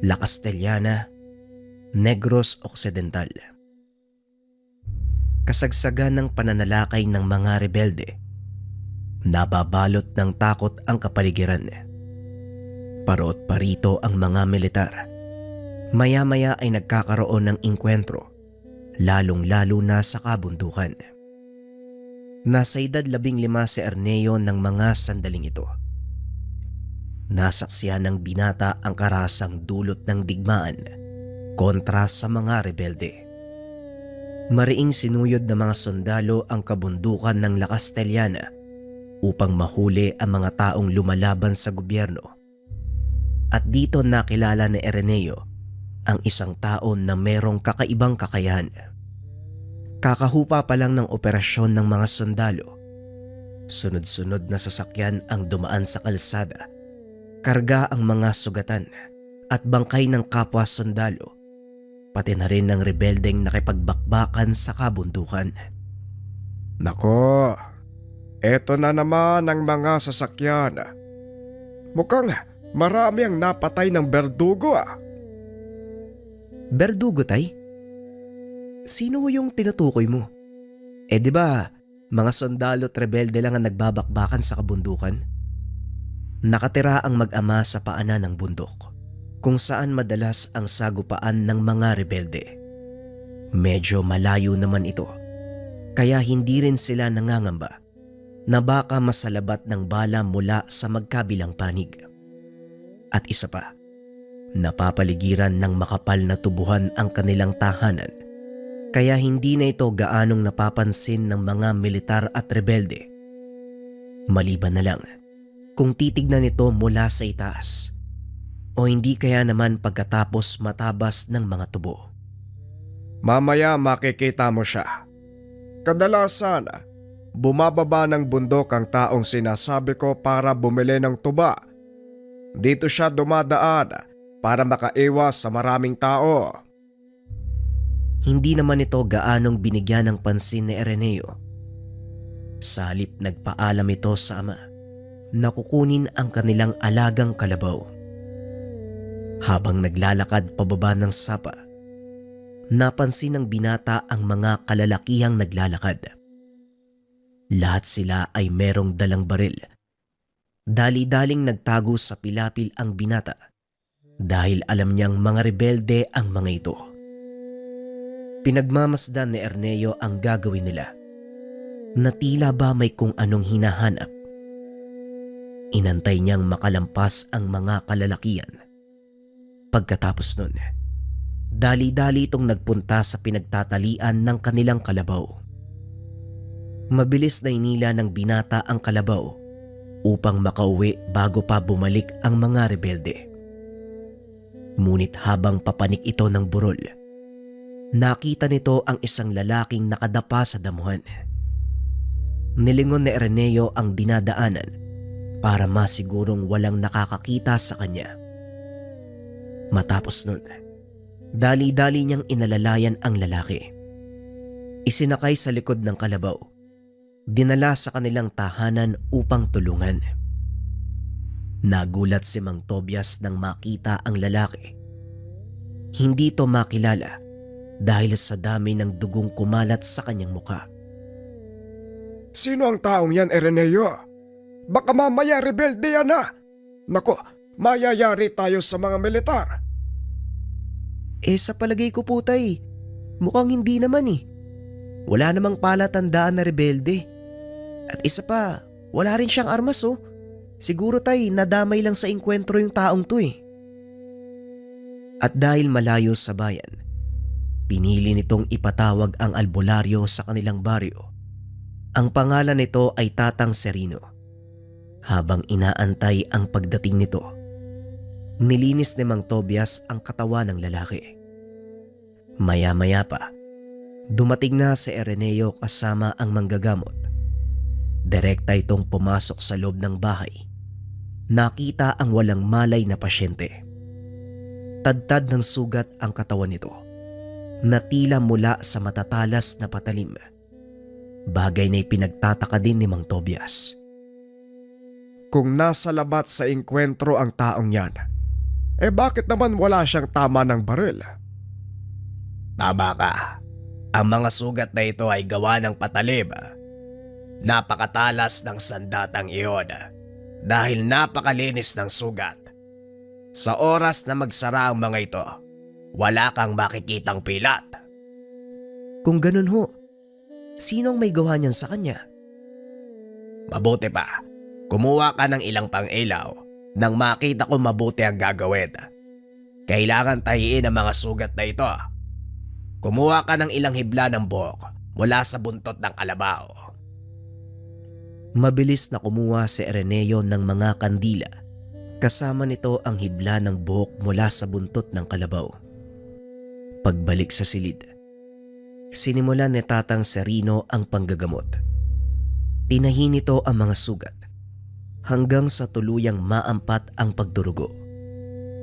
La Castellana, Negros Occidental. Kasagsagan ng pananalakay ng mga rebelde. Nababalot ng takot ang kapaligiran. Parot parito ang mga militar. Maya-maya ay nagkakaroon ng inkwentro, lalong-lalo na sa kabundukan. Nasa edad 15 si Erneo ng mga sandaling ito. Nasaksihan ng binata ang karasang dulot ng digmaan kontra sa mga rebelde. Mariing sinuyod ng mga sundalo ang kabundukan ng La Castellana upang mahuli ang mga taong lumalaban sa gobyerno. At dito nakilala ni Areneo ang isang tao na merong kakaibang kakayahan. Kakahupa pa lang ng operasyon ng mga sundalo. Sunod-sunod na sasakyan ang dumaan sa kalsada. Karga ang mga sugatan at bangkay ng kapwa sundalo, pati na rin ng rebeldeng nakipagbakbakan sa kabundukan. Nako, eto na naman ang mga sasakyan. Mukhang marami ang napatay ng berdugo ah. Berdugo, tay? Sino yung tinutukoy mo? Di ba mga sundalo at rebelde lang ang nagbabakbakan sa kabundukan? Nakatira ang mag-ama sa paanan ng bundok, kung saan madalas ang sagupaan ng mga rebelde. Medyo malayo naman ito, kaya hindi rin sila nangangamba na baka masalabat ng bala mula sa magkabilang panig. At isa pa, napapaligiran ng makapal na tubuhan ang kanilang tahanan, kaya hindi na ito gaanong napapansin ng mga militar at rebelde. Maliban na lang kung titignan ito mula sa itaas, o hindi kaya naman pagkatapos matabas ng mga tubo. Mamaya makikita mo siya. Kadalasan, bumababa ng bundok ang taong sinasabi ko para bumili ng tuba. Dito siya dumadaan para makaiwas sa maraming tao. Hindi naman ito gaanong binigyan ng pansin ni Areneo. Sa halip nagpaalam ito sa ama na kukunin ang kanilang alagang kalabaw. Habang naglalakad pababa ng sapa, napansin ng binata ang mga kalalakihang naglalakad. Lahat sila ay merong dalang baril. Dali-daling nagtago sa pilapil ang binata dahil alam niyang mga rebelde ang mga ito. Pinagmamasdan ni Erneo ang gagawin nila, na tila ba may kung anong hinahanap. Inantay niyang makalampas ang mga kalalakihan Pagkatapos nun, dali-dali itong nagpunta sa pinagtatalian ng kanilang kalabaw. Mabilis na inila ng binata ang kalabaw upang makauwi bago pa bumalik ang mga rebelde. Ngunit habang papanik ito ng burol, nakita nito ang isang lalaking nakadapa sa damuhan. Nilingon ni Araneo ang dinadaanan para masigurong walang nakakakita sa kanya. Matapos nun, dali-dali niyang inalalayan ang lalaki. Isinakay sa likod ng kalabaw, dinala sa kanilang tahanan upang tulungan. Nagulat si Mang Tobias nang makita ang lalaki. Hindi ito makilala dahil sa dami ng dugong kumalat sa kanyang muka. Sino ang taong yan, Araneo? Baka mamaya rebelde yan na. Nako, mayayari tayo sa mga militar. Sa palagay ko po tay, mukhang hindi naman eh. Wala namang palatandaan na rebelde. At isa pa, wala rin siyang armas oh. Siguro tay, nadamay lang sa engkwentro yung taong to eh. At dahil malayo sa bayan, pinili nitong ipatawag ang albularyo sa kanilang baryo. Ang pangalan nito ay Tatang Serino. Habang inaantay ang pagdating nito, nilinis ni Mang Tobias ang katawan ng lalaki. Maya-maya pa, dumating na si Araneo kasama ang manggagamot. Direkta itong pumasok sa loob ng bahay. Nakita ang walang malay na pasyente. Tadtad ng sugat ang katawan nito, na tila mula sa matatalas na patalim. Bagay na ipinagtataka din ni Mang Tobias. Kung nasa labat sa engkwentro ang taong yan, bakit naman wala siyang tama ng baril? Tama ka. Ang mga sugat na ito ay gawa ng patalim. Napakatalas ng sandatang iyon dahil napakalinis ng sugat. Sa oras na magsara ang mga ito, wala kang makikitang pilat. Kung ganun ho, sinong may gawa niyan sa kanya? Mabuti pa, kumuha ka ng ilang pang-ilaw nang makita ko mabuti ang gagawin. Kailangan tahiin ang mga sugat na ito. Kumuha ka ng ilang hibla ng buhok mula sa buntot ng kalabaw. Mabilis na kumuha si Araneo ng mga kandila. Kasama nito ang hibla ng buhok mula sa buntot ng kalabaw. Pagbalik sa silid, sinimulan ni Tatang Serino ang panggagamot. Tinahin nito ang mga sugat hanggang sa tuluyang maampat ang pagdurugo.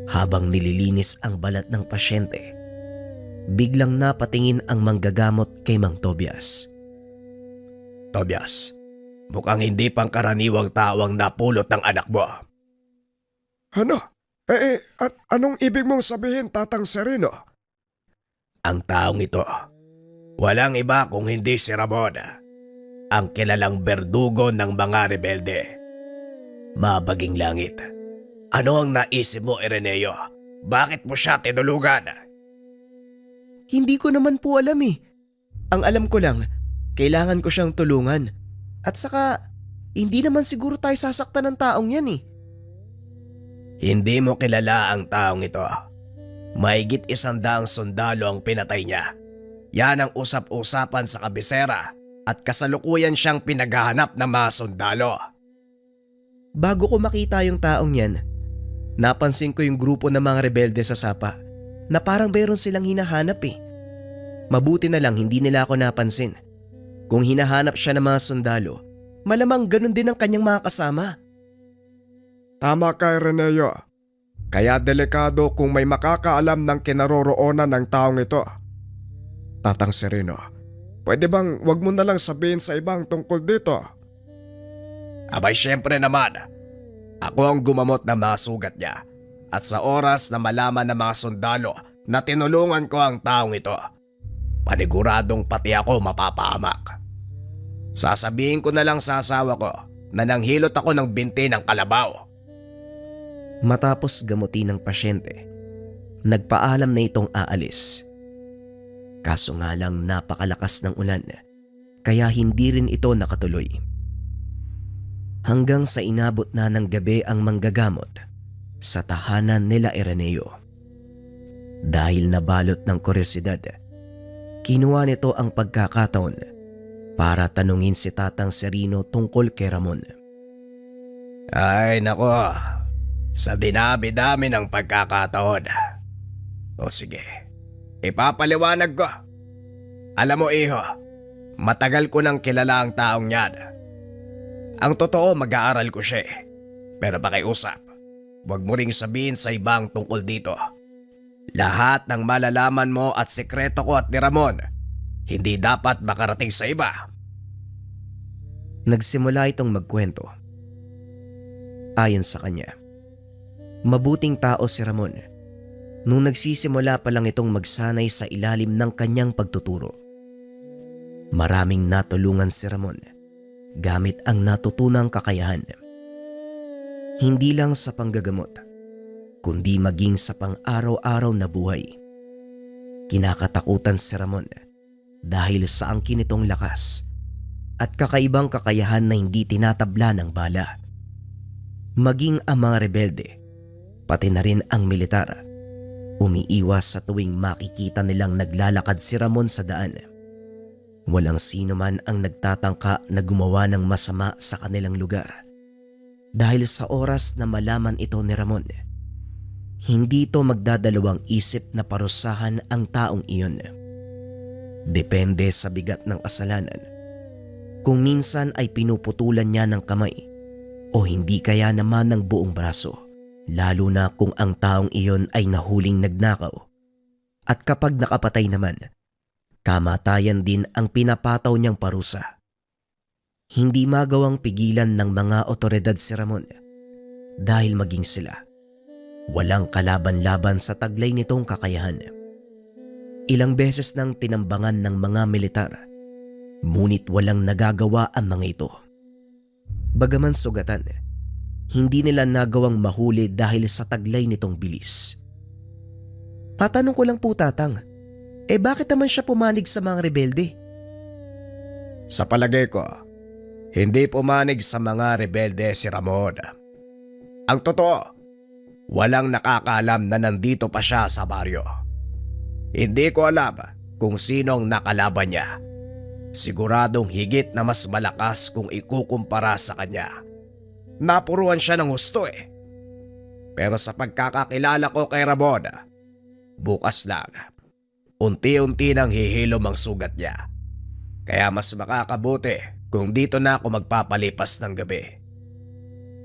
Habang nililinis ang balat ng pasyente, biglang napatingin ang manggagamot kay Mang Tobias. Tobias, mukhang hindi pangkaraniwang tao ang napulot ng anak mo. Ano? Anong ibig mong sabihin, Tatang Serino? Ang taong ito, walang iba kung hindi si Ramon, ang kilalang berdugo ng mga rebelde. Mabaging langit, ano ang naisip mo, Araneo? Bakit mo siya tinulugan? Hindi ko naman po alam eh. Ang alam ko lang, kailangan ko siyang tulungan. At saka, hindi naman siguro tayo sasaktan ng taong yan eh. Hindi mo kilala ang taong ito. Mahigit 100 sundalo ang pinatay niya. Yan ang usap-usapan sa kabisera at kasalukuyan siyang pinaghahanap ng mga sundalo. Bago ko makita yung taong yan, napansin ko yung grupo ng mga rebelde sa Sapa na parang mayroon silang hinahanap eh. Mabuti na lang hindi nila ako napansin. Kung hinahanap siya ng mga sundalo, malamang ganun din ang kanyang mga kasama. Tama ka, Araneo. Kaya delikado kung may makakaalam ng kinaroroonan ng taong ito. Tatang Serino, pwede bang wag mo na lang sabihin sa ibang tungkol dito? Abay syempre naman, ako ang gumamot ng mga sugat niya at sa oras na malaman ng mga sundalo na tinulungan ko ang taong ito, paniguradong pati ako mapapahamak. Sasabihin ko na lang sa asawa ko na nanghilot ako ng binti ng kalabaw. Matapos gamutin ng pasyente, nagpaalam na itong aalis. Kaso nga lang napakalakas ng ulan, kaya hindi rin ito nakatuloy. Hanggang sa inabot na ng gabi ang manggagamot sa tahanan nila Araneo. Dahil nabalot ng kuryosidad, kinuha nito ang pagkakataon para tanungin si Tatang Sereno tungkol kay Ramon. Ay nako, sa dinabi-dami ng pagkakataon. O sige, ipapaliwanag ko. Alam mo iho, matagal ko nang kilala ang taong yan. Ang totoo mag-aaral ko siya eh. Pero pakiusap, huwag mo ring sabihin sa ibang tungkol dito. Lahat ng malalaman mo at sekreto ko at ni Ramon, hindi dapat makarating sa iba. Nagsimula itong magkwento. Ayon sa kanya, mabuting tao si Ramon nung nagsisimula pa lang itong magsanay sa ilalim ng kanyang pagtuturo. Maraming natulungan si Ramon gamit ang natutunang kakayahan. Hindi lang sa panggagamot, kundi maging sa pang-araw-araw na buhay. Kinakatakutan si Ramon dahil sa angkin nitong lakas at kakaibang kakayahan na hindi tinatabla ng bala. Maging ang mga rebelde, pati na rin ang militar, umiiwas sa tuwing makikita nilang naglalakad si Ramon sa daan. Walang sino man ang nagtatangka na gumawa ng masama sa kanilang lugar. Dahil sa oras na malaman ito ni Ramon, hindi ito magdadalawang isip na parusahan ang taong iyon. Depende sa bigat ng kasalanan. Kung minsan ay pinuputulan niya ng kamay o hindi kaya naman ng buong braso, lalo na kung ang taong iyon ay nahuling nagnakaw. At kapag nakapatay naman, kamatayan din ang pinapataw niyang parusa. Hindi magawang pigilan ng mga otoridad si Ramon dahil maging sila, walang kalaban-laban sa taglay nitong kakayahan. Ilang beses nang tinambangan ng mga militar, ngunit walang nagagawa ang mga ito. Bagaman sugatan, hindi nila nagawang mahuli dahil sa taglay nitong bilis. Patanong ko lang po, Tatang, bakit naman siya pumanig sa mga rebelde? Sa palagay ko, hindi pumanig sa mga rebelde si Ramon. Ang totoo, walang nakakaalam na nandito pa siya sa baryo. Hindi ko alam kung sinong nakalaban niya. Siguradong higit na mas malakas kung ikukumpara sa kanya. Napuruan siya ng husto eh. Pero sa pagkakakilala ko kay Ramon, bukas lang, unti-unti nang hihilom ang sugat niya. Kaya mas makakabuti kung dito na ako magpapalipas ng gabi.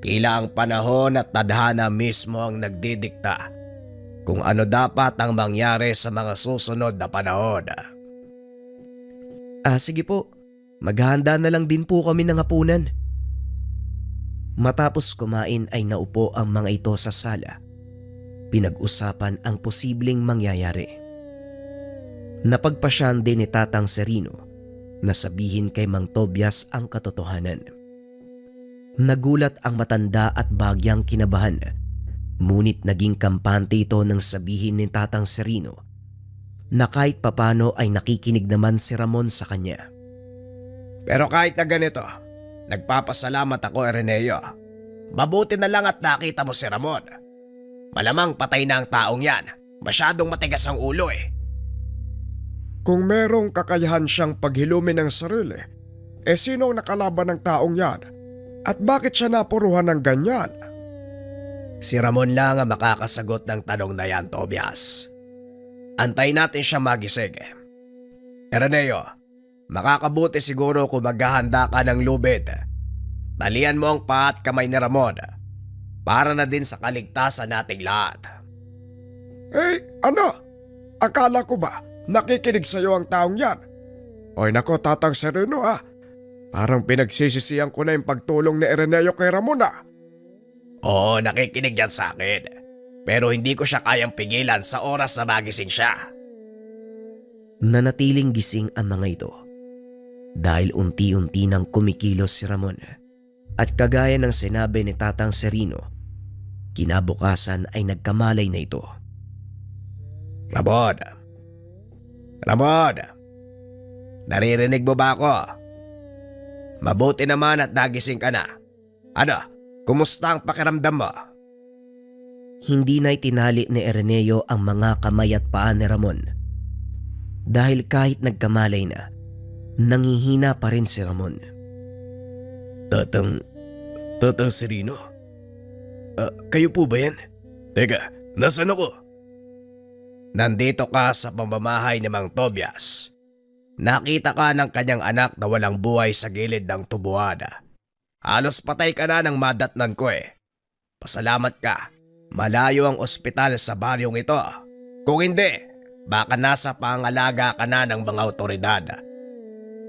Tila ang panahon at tadhana mismo ang nagdidikta kung ano dapat ang mangyari sa mga susunod na panahon. Sige po, maghahanda na lang din po kami ng hapunan. Matapos kumain ay naupo ang mga ito sa sala. Pinag-usapan ang posibleng mangyayari. Napagpasyan din ni Tatang Sereno na sabihin kay Mang Tobias ang katotohanan. Nagulat ang matanda at bagyang kinabahan, ngunit naging kampante ito nang sabihin ni Tatang Sereno na kahit papano ay nakikinig naman si Ramon sa kanya. Pero kahit na ganito, nagpapasalamat ako, Ireneo. Mabuti na lang at nakita mo si Ramon. Malamang patay na ang taong yan. Masyadong matigas ang ulo eh. Kung merong kakayahan siyang paghilumin ng sarili, sino ang nakalaban ng taong yan? At bakit siya napuruhan ng ganyan? Si Ramon lang ang makakasagot ng tanong na yan, Tobias. Antay natin siya magising. Ireneo, makakabuti siguro kung maghahanda ka ng lubid. Talian mo ang paa at kamay ni Ramon para na din sa kaligtasan nating lahat. Ano? Akala ko ba nakikinig sa'yo ang taong yan? Oy nako, Tatang Sereno ah. Parang pinagsisisihan ko na yung pagtulong ni Ireneo kay Ramon ah. Oo, nakikinig yan sa akin. Pero hindi ko siya kayang pigilan sa oras na magising siya. Nanatiling gising ang mga ito dahil unti-unti nang kumikilos si Ramon. At kagaya ng sinabi ni Tatang Sereno, kinabukasan ay nagkamalay na ito. Ramon, naririnig mo ba ako? Mabuti naman at nagising ka na. Ano, kumusta ang pakiramdam mo? Hindi na itinali ni Ireneo ang mga kamay at paa ni Ramon. Dahil kahit nagkamalay na, nangihina pa rin si Ramon. Tatang Sereno? Kayo po ba yan? Teka, nasaan ako? Nandito ka sa pamamahay ni Mang Tobias. Nakita ka ng kanyang anak na walang buhay sa gilid ng tubuhan. Halos patay ka na ng madatnan ko eh. Pasalamat ka. Malayo ang ospital sa baryong ito. Kung hindi, baka nasa pangalaga ka na ng mga otoridad.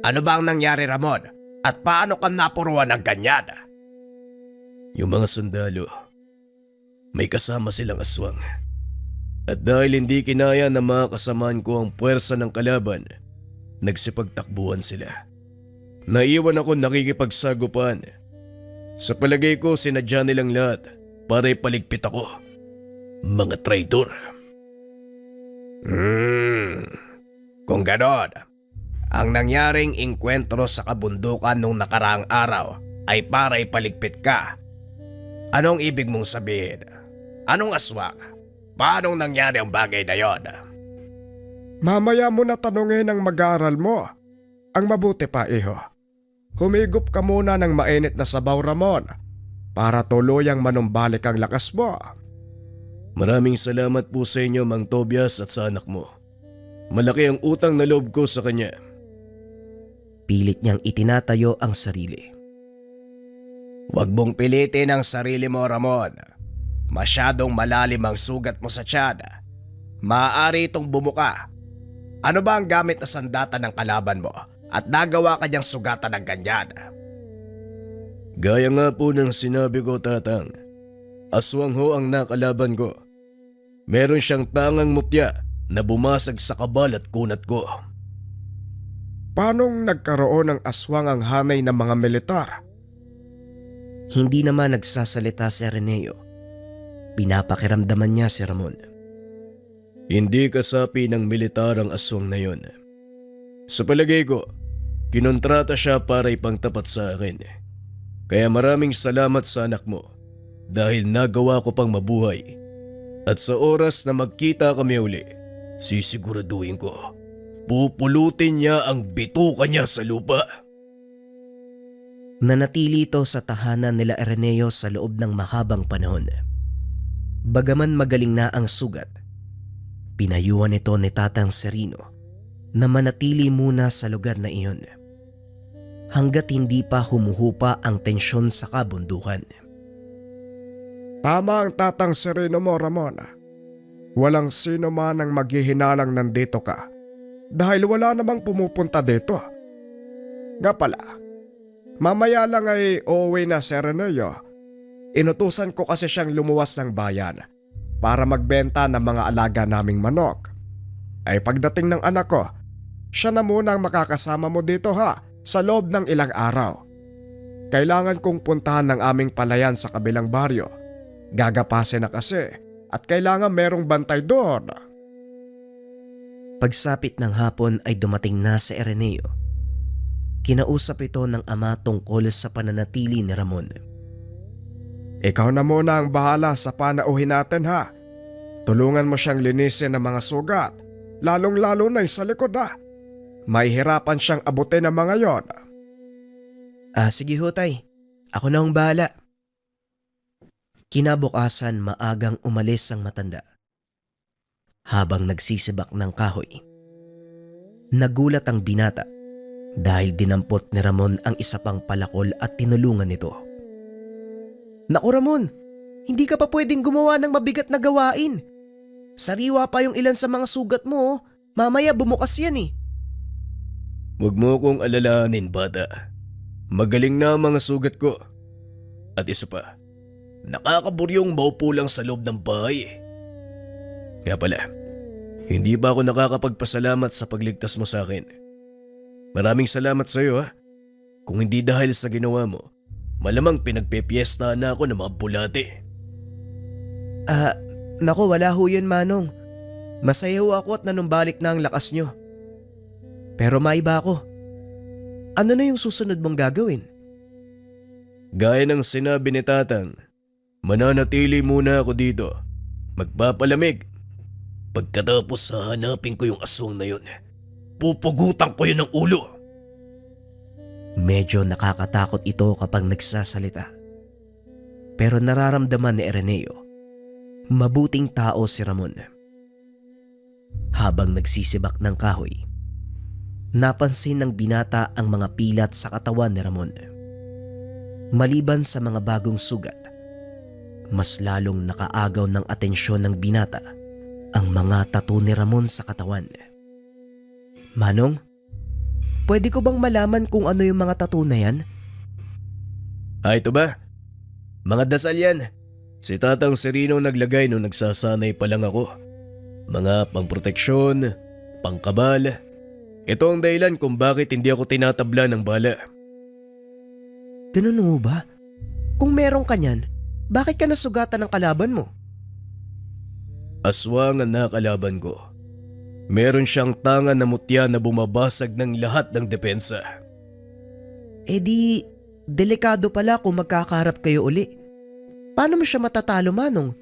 Ano ba ang nangyari, Ramon? At paano ka napuruan ng ganyan? Yung mga sundalo, may kasama silang aswang. At dahil hindi kinaya na makakasamaan ko ang puwersa ng kalaban, nagsipagtakbuhan sila. Naiwan ako nakikipagsagupan. Sa palagay ko sinadya nilang lahat para ipaligpit ako. Mga traitor. Kung ganon, ang nangyaring inkwentro sa kabundukan nung nakaraang araw ay para ipaligpit ka. Anong ibig mong sabihin? Anong aswang? Paanong nangyari ang bagay na yon? Mamaya mo na tanungin ang mag-aaral mo. Ang mabuti pa, iho. Humigop ka muna ng mainit na sabaw, Ramon, para tuluyang manumbalik ang lakas mo. Maraming salamat po sa inyo, Mang Tobias, at sa anak mo. Malaki ang utang na loob ko sa kanya. Pilit niyang itinatayo ang sarili. Huwag mong pilitin ang sarili mo, Ramon. Masyadong malalim ang sugat mo sa tiyan. Maaari itong bumuka. Ano ba ang gamit na sandata ng kalaban mo at nagawa ka niyang sugatan ng ganyan? Gaya nga po ng sinabi ko, Tatang. Aswang ho ang nakalaban ko. Meron siyang tangang mutya na bumasag sa kabal at kunat ko. Paanong nagkaroon ng aswang ang hanay ng mga militar? Hindi naman nagsasalita si Ireneo. Pinapakiramdaman niya si Ramon. Hindi kasapi ng militar ang aswang na yon. Sa palagay ko, kinontrata siya para ipangtapat sa akin. Kaya maraming salamat sa anak mo dahil nagawa ko pang mabuhay. At sa oras na magkita kami uli, sisiguraduhin ko, pupulutin niya ang bituka niya sa lupa. Nanatili ito sa tahanan nila Ireneo sa loob ng mahabang panahon. Bagaman magaling na ang sugat, pinayuhan ito ni Tatang Sereno na manatili muna sa lugar na iyon hanggat hindi pa humuhupa ang tensyon sa kabundukan. Tama ang Tatang Sereno mo, Ramon. Walang sino man ang maghihinalang nandito ka dahil wala namang pumupunta dito. Nga pala, mamaya lang ay uuwi na si Ireneo. Inutusan ko kasi siyang lumuwas ng bayan para magbenta ng mga alaga naming manok. Ay pagdating ng anak ko, siya na muna ang makakasama mo dito ha, sa loob ng ilang araw. Kailangan kong puntahan ng aming palayan sa kabilang baryo. Gagapasin na kasi at kailangan merong bantay doon. Pagsapit ng hapon ay dumating na si Ireneo. Kinausap ito ng ama tungkol sa pananatili ni Ramon. Ikaw na muna ang bahala sa panauhin natin ha. Tulungan mo siyang linisin ng mga sugat, lalong-lalo na sa likod ha. May hirapan siyang abutin ng mga yon. Sige ho, tay. Ako na ang bahala. Kinabukasan maagang umalis ang matanda. Habang nagsisibak ng kahoy, nagulat ang binata dahil dinampot ni Ramon ang isa pang palakol at tinulungan nito. Naku Ramon, hindi ka pa pwedeng gumawa ng mabigat na gawain. Sariwa pa yung ilan sa mga sugat mo, mamaya bumukas yan eh. Huwag mo kong alalahanin, bata. Magaling na ang mga sugat ko. At isa pa, nakakaburyong maupo lang sa loob ng bahay. Kaya pala, hindi ba ako nakakapagpasalamat sa pagligtas mo sa akin? Maraming salamat sa iyo ha. Kung hindi dahil sa ginawa mo, malamang pinagpepiesta na ako ng mga bulate. Naku wala ho yun Manong. Masaya ho ako at nanumbalik na ang lakas nyo. Pero maiba ako. Ano na yung susunod mong gagawin? Gaya ng sinabi ni Tatang, mananatili muna ako dito magpapalamig. Pagkatapos hahanapin ko yung aswang na yun, pupugutan ko yun ng ulo. Medyo nakakatakot ito kapag nagsasalita. Pero nararamdaman ni Araneo, mabuting tao si Ramon. Habang nagsisibak ng kahoy, napansin ng binata ang mga pilat sa katawan ni Ramon. Maliban sa mga bagong sugat, mas lalong nakaagaw ng atensyon ng binata ang mga tattoo ni Ramon sa katawan. Manong, pwede ko bang malaman kung ano yung mga tattoo na yan? Ito ba? Mga dasal yan. Si Tatang Serino naglagay nung nagsasanay pa lang ako. Mga pangproteksyon, pangkabal. Ito ang dahilan kung bakit hindi ako tinatabla ng bala. Ganun mo ba? Kung meron ka niyan, bakit ka nasugatan ng kalaban mo? Aswang ang nakalaban ko. Meron siyang tanga na mutya na bumabasag ng lahat ng depensa. Eh di, delikado pala kung magkakaharap kayo uli. Paano mo siya matatalo, Manong?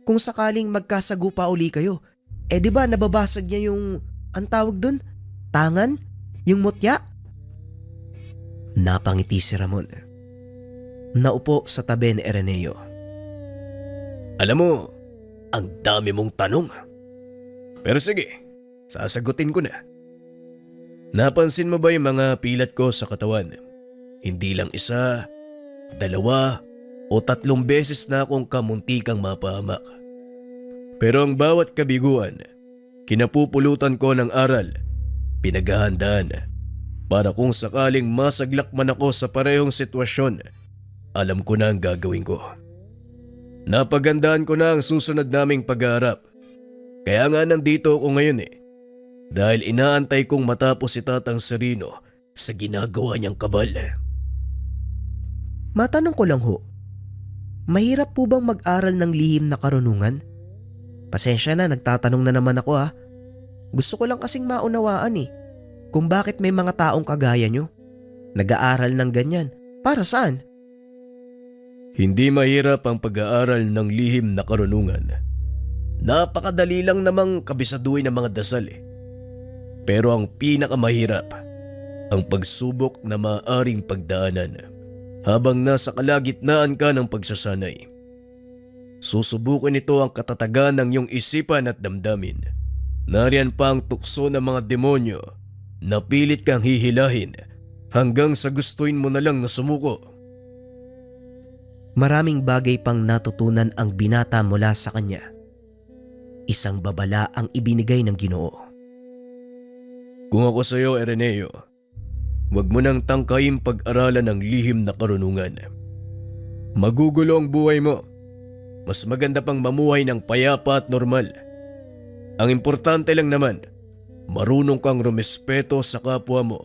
Kung sakaling magkasagupa uli kayo, eh di ba nababasag niya yung, ang tawag dun? Tangan? Yung mutya? Napangiti si Ramon. Naupo sa tabi ni Araneo. Alam mo, ang dami mong tanong. Pero sige, sasagutin ko na. Napansin mo ba yung mga pilat ko sa katawan? Hindi lang isa, dalawa, o 3 beses na akong kamuntikang mapahamak. Pero ang bawat kabiguan, kinapupulutan ko ng aral, pinaghahandaan, para kung sakaling masaglag man ako sa parehong sitwasyon, alam ko na ang gagawin ko. Napagandaan ko na ang susunod naming pag-aarap. Kaya nga nandito ako ngayon dahil inaantay kong matapos si Tatang Serino sa ginagawa niyang kabal. Matanong ko lang ho, mahirap po bang mag-aral ng lihim na karunungan? Pasensya na, nagtatanong na naman ako. Gusto ko lang kasing maunawaan kung bakit may mga taong kagaya nyo nag-aaral ng ganyan. Para saan? Hindi mahirap ang pag-aaral ng lihim na karunungan. Napakadali lang namang kabisaduhin ng mga dasal Pero ang pinakamahirap, ang pagsubok na maaaring pagdaanan habang nasa kalagitnaan ka ng pagsasanay. Susubukin ito ang katatagan ng iyong isipan at damdamin. Nariyan pa ang tukso ng mga demonyo na pilit kang hihilahin hanggang sa gustuin mo na lang na sumuko. Maraming bagay pang natutunan ang binata mula sa kanya. Isang babala ang ibinigay ng Ginoo. Kung ako sa iyo, Araneo, huwag mo nang tangkayin pag-aralan ng lihim na karunungan. Magugulo ang buhay mo. Mas maganda pang mamuhay ng payapa at normal. Ang importante lang naman, marunong kang rumespeto sa kapwa mo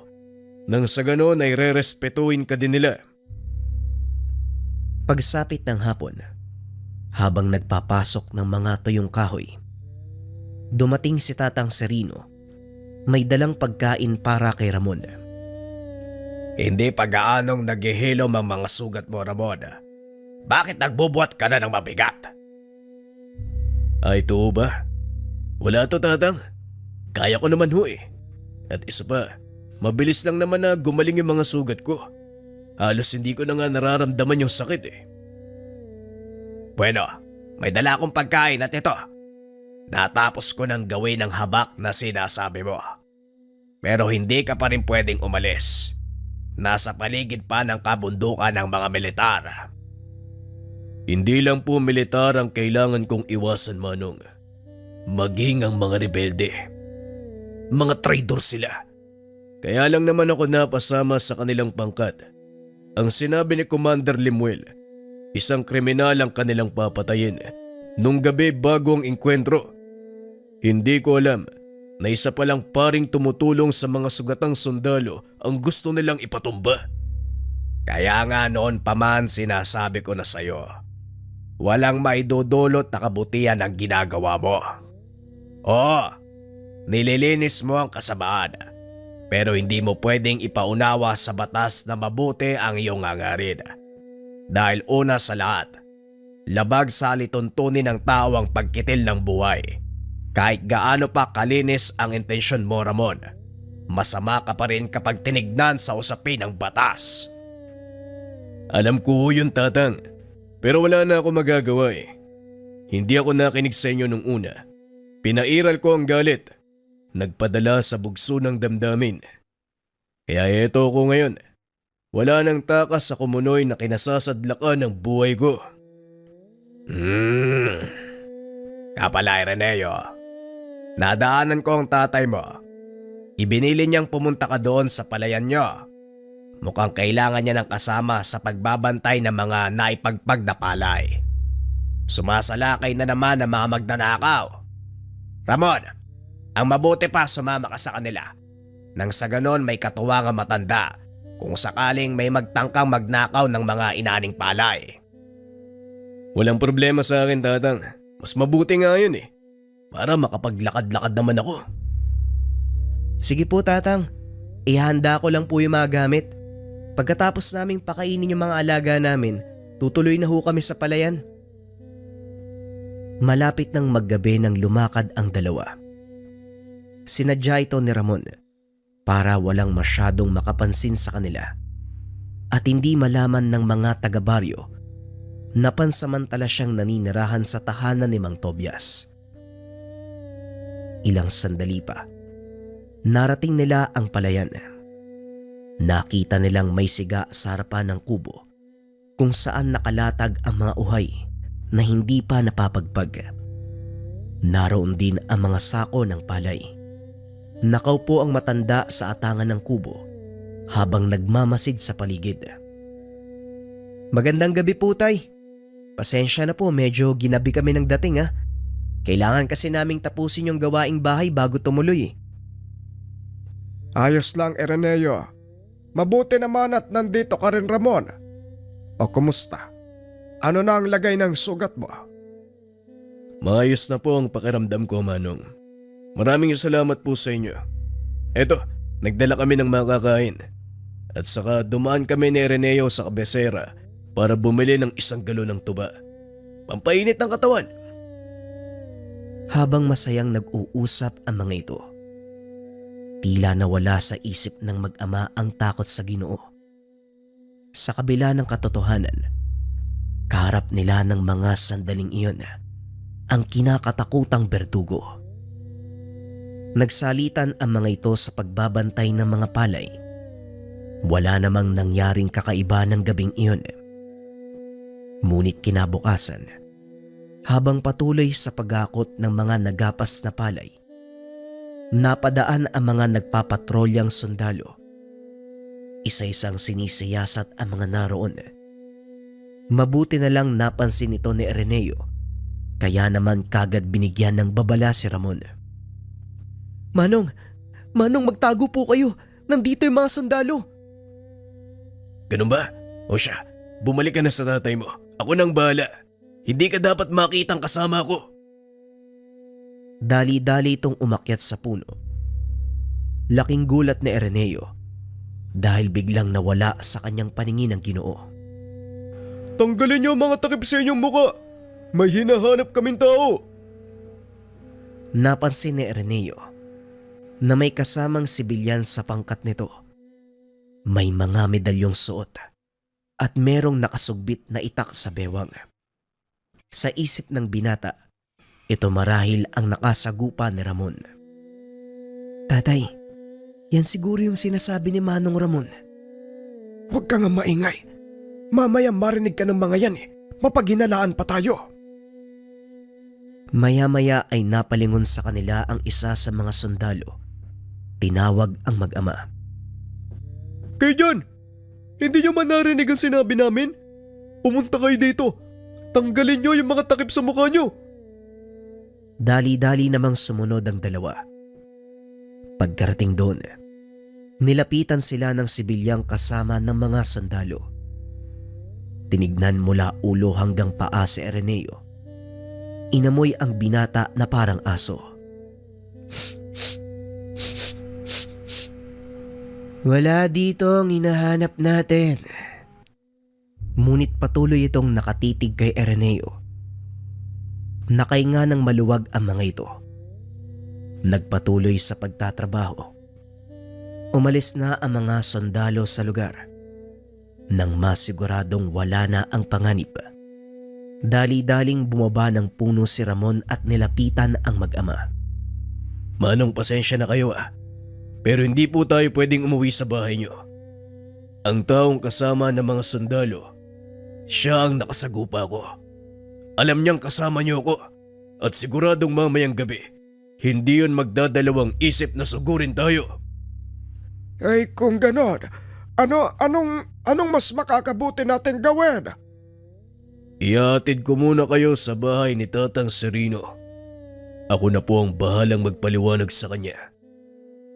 nang sa ganon ay re-respetuhin ka din nila. Pagsapit ng hapon, habang nagpapasok ng mga tuyong kahoy, dumating si Tatang Serino. May dalang pagkain para kay Ramon. Hindi pa gaanong naghihilom ang mga sugat mo, Ramon. Bakit nagbubuhat ka na ng mabigat? Ay, ito ba? Wala to, Tatang. Kaya ko naman At isa pa, mabilis lang naman na gumaling yung mga sugat ko. Halos hindi ko na nga nararamdaman yung sakit Bueno, may dala akong pagkain at ito. Natapos ko nang gawin ang habak na sinasabi mo. Pero hindi ka pa rin pwedeng umalis. Nasa paligid pa ng kabundukan ng mga militar. Hindi lang po militar ang kailangan kong iwasan, Manong. Maging ang mga rebelde. Mga traitor sila. Kaya lang naman ako napasama sa kanilang pangkat. Ang sinabi ni Commander Lemuel, isang kriminal ang kanilang papatayin nung gabi bago ang engkwentro. Hindi ko alam na isa palang paring tumutulong sa mga sugatang sundalo ang gusto nilang ipatumba. Kaya nga noon pa man sinasabi ko na sa'yo, walang maidudulot na kabutihan ang ginagawa mo. Oo, nililinis mo ang kasamaan, pero hindi mo pwedeng ipaunawa sa batas na mabuti ang iyong hangarin. Dahil una sa lahat, labag sa lituntunin ng tao ang pagkitil ng buhay. Kahit gaano pa kalinis ang intensyon mo, Ramon, masama ka pa rin kapag tinignan sa usapin ng batas. Alam ko ho yun, Tatang. Pero wala na ako magagawa eh. Hindi ako nakinig sa inyo nung una. Pinairal ko ang galit. Nagpadala sa bugso ng damdamin. Kaya eto ako ngayon. Wala nang takas sa kumunoy na kinasasadlakan ng buhay ko. Kapala, Ireneo. Nadaanan ko ang tatay mo. Ibinili niyang pumunta ka doon sa palayan niyo. Mukhang kailangan niya ng kasama sa pagbabantay ng mga naipagpag na palay. Sumasalakay na naman ang mga magnanakaw. Ramon, ang mabuti pa sumama ka sa kanila. Nang sa ganon may katuwangang matanda kung sakaling may magtangkang magnakaw ng mga inaning palay. Walang problema sa akin, Tatang. Mas mabuti nga yun eh. Para makapaglakad-lakad naman ako. Sige po, Tatang. Ihanda ko lang po yung mga gamit. Pagkatapos naming pakainin yung mga alaga namin, tutuloy na ho kami sa palayan. Malapit ng maggabi nang lumakad ang dalawa. Sinadya ito ni Ramon para walang masyadong makapansin sa kanila at hindi malaman ng mga taga-baryo na pansamantala siyang naninirahan sa tahanan ni Mang Tobias. Ilang sandali pa, narating nila ang palayan. Nakita nilang may siga sa harapan ng kubo kung saan nakalatag ang mga uhay na hindi pa napapagpag. Naroon din ang mga sako ng palay. Nakaupo ang matanda sa atangan ng kubo habang nagmamasid sa paligid. Magandang gabi po, Tay. Pasensya na po, medyo ginabi kami ng dating ha. Kailangan kasi naming tapusin yung gawaing bahay bago tumuloy. Ayos lang, Ireneo. Mabuti naman at nandito ka rin, Ramon. O kumusta? Ano na ang lagay ng sugat mo? Maayos na po ang pakiramdam ko, Manong. Maraming salamat po sa inyo. Eto, nagdala kami ng makakain. At saka dumaan kami ni Ireneo sa kabesera para bumili ng 1 galon ng tuba. Pampainit ng katawan. Habang masayang nag-uusap ang mga ito, tila nawala sa isip ng mag-ama ang takot sa Ginoo. Sa kabila ng katotohanan, kaharap nila ng mga sandaling iyon ang kinakatakutang berdugo. Nagsalitan ang mga ito sa pagbabantay ng mga palay. Wala namang nangyaring kakaiba ng gabing iyon. Ngunit kinabukasan, habang patuloy sa pag-akot ng mga nagapas na palay, napadaan ang mga nagpapatrolyang sundalo. Isa-isang sinisiyasat ang mga naroon. Mabuti na lang napansin ito ni Ireneo, kaya naman kagad binigyan ng babala si Ramon. Manong magtago po kayo. Nandito yung mga sundalo. Ganun ba? O siya, bumalik ka na sa tatay mo. Ako nang bahala. Hindi ka dapat makitang kasama ko. Dali-dali itong umakyat sa puno. Laking gulat ni Ireneo dahil biglang nawala sa kanyang paningin ang Ginoo. Tanggalin niyo ang mga takip sa inyong muka. May hinahanap kaming tao. Napansin ni Ireneo na may kasamang sibilyan sa pangkat nito. May mga medalyong suot at merong nakasugbit na itak sa bewang. Sa isip ng binata, ito marahil ang nakasagupa ni Ramon. Tatay, yan siguro yung sinasabi ni Manong Ramon. Huwag ka nga maingay. Mamaya marinig ka ng mga yan eh. Mapaghinalaan pa tayo. Maya-maya ay napalingon sa kanila ang isa sa mga sundalo. Tinawag ang mag-ama. Kayo dyan! Hindi nyo man narinig ang sinabi namin? Pumunta kayo dito. Tanggalin nyo yung mga takip sa mukha nyo. Dali-dali namang sumunod ang dalawa. Pagkarating doon, nilapitan sila ng sibilyang kasama ng mga sundalo. Tinignan mula ulo hanggang paa si Ireneo. Inamoy ang binata na parang aso. Wala dito ang hinahanap natin. Ngunit patuloy itong nakatitig kay Ireneo Nakahinga ng maluwag ang mga ito. Nagpatuloy sa pagtatrabaho. Umalis na ang mga sundalo sa lugar nang masiguradong wala na ang panganib. Dali-daling bumaba ng puno si Ramon at nilapitan ang mag-ama. Manong, pasensya na kayo pero hindi po tayo pwedeng umuwi sa bahay niyo. Ang taong kasama ng mga sundalo, siya ang nakasagupa ko. Alam niyang kasama niyo ako at siguradong mamayang gabi, hindi yun magdadalawang isip na sugurin tayo. Ay kung ganon, anong mas makakabuti natin gawin? Ihatid ko muna kayo sa bahay ni Tatang Serino. Ako na po ang bahalang magpaliwanag sa kanya.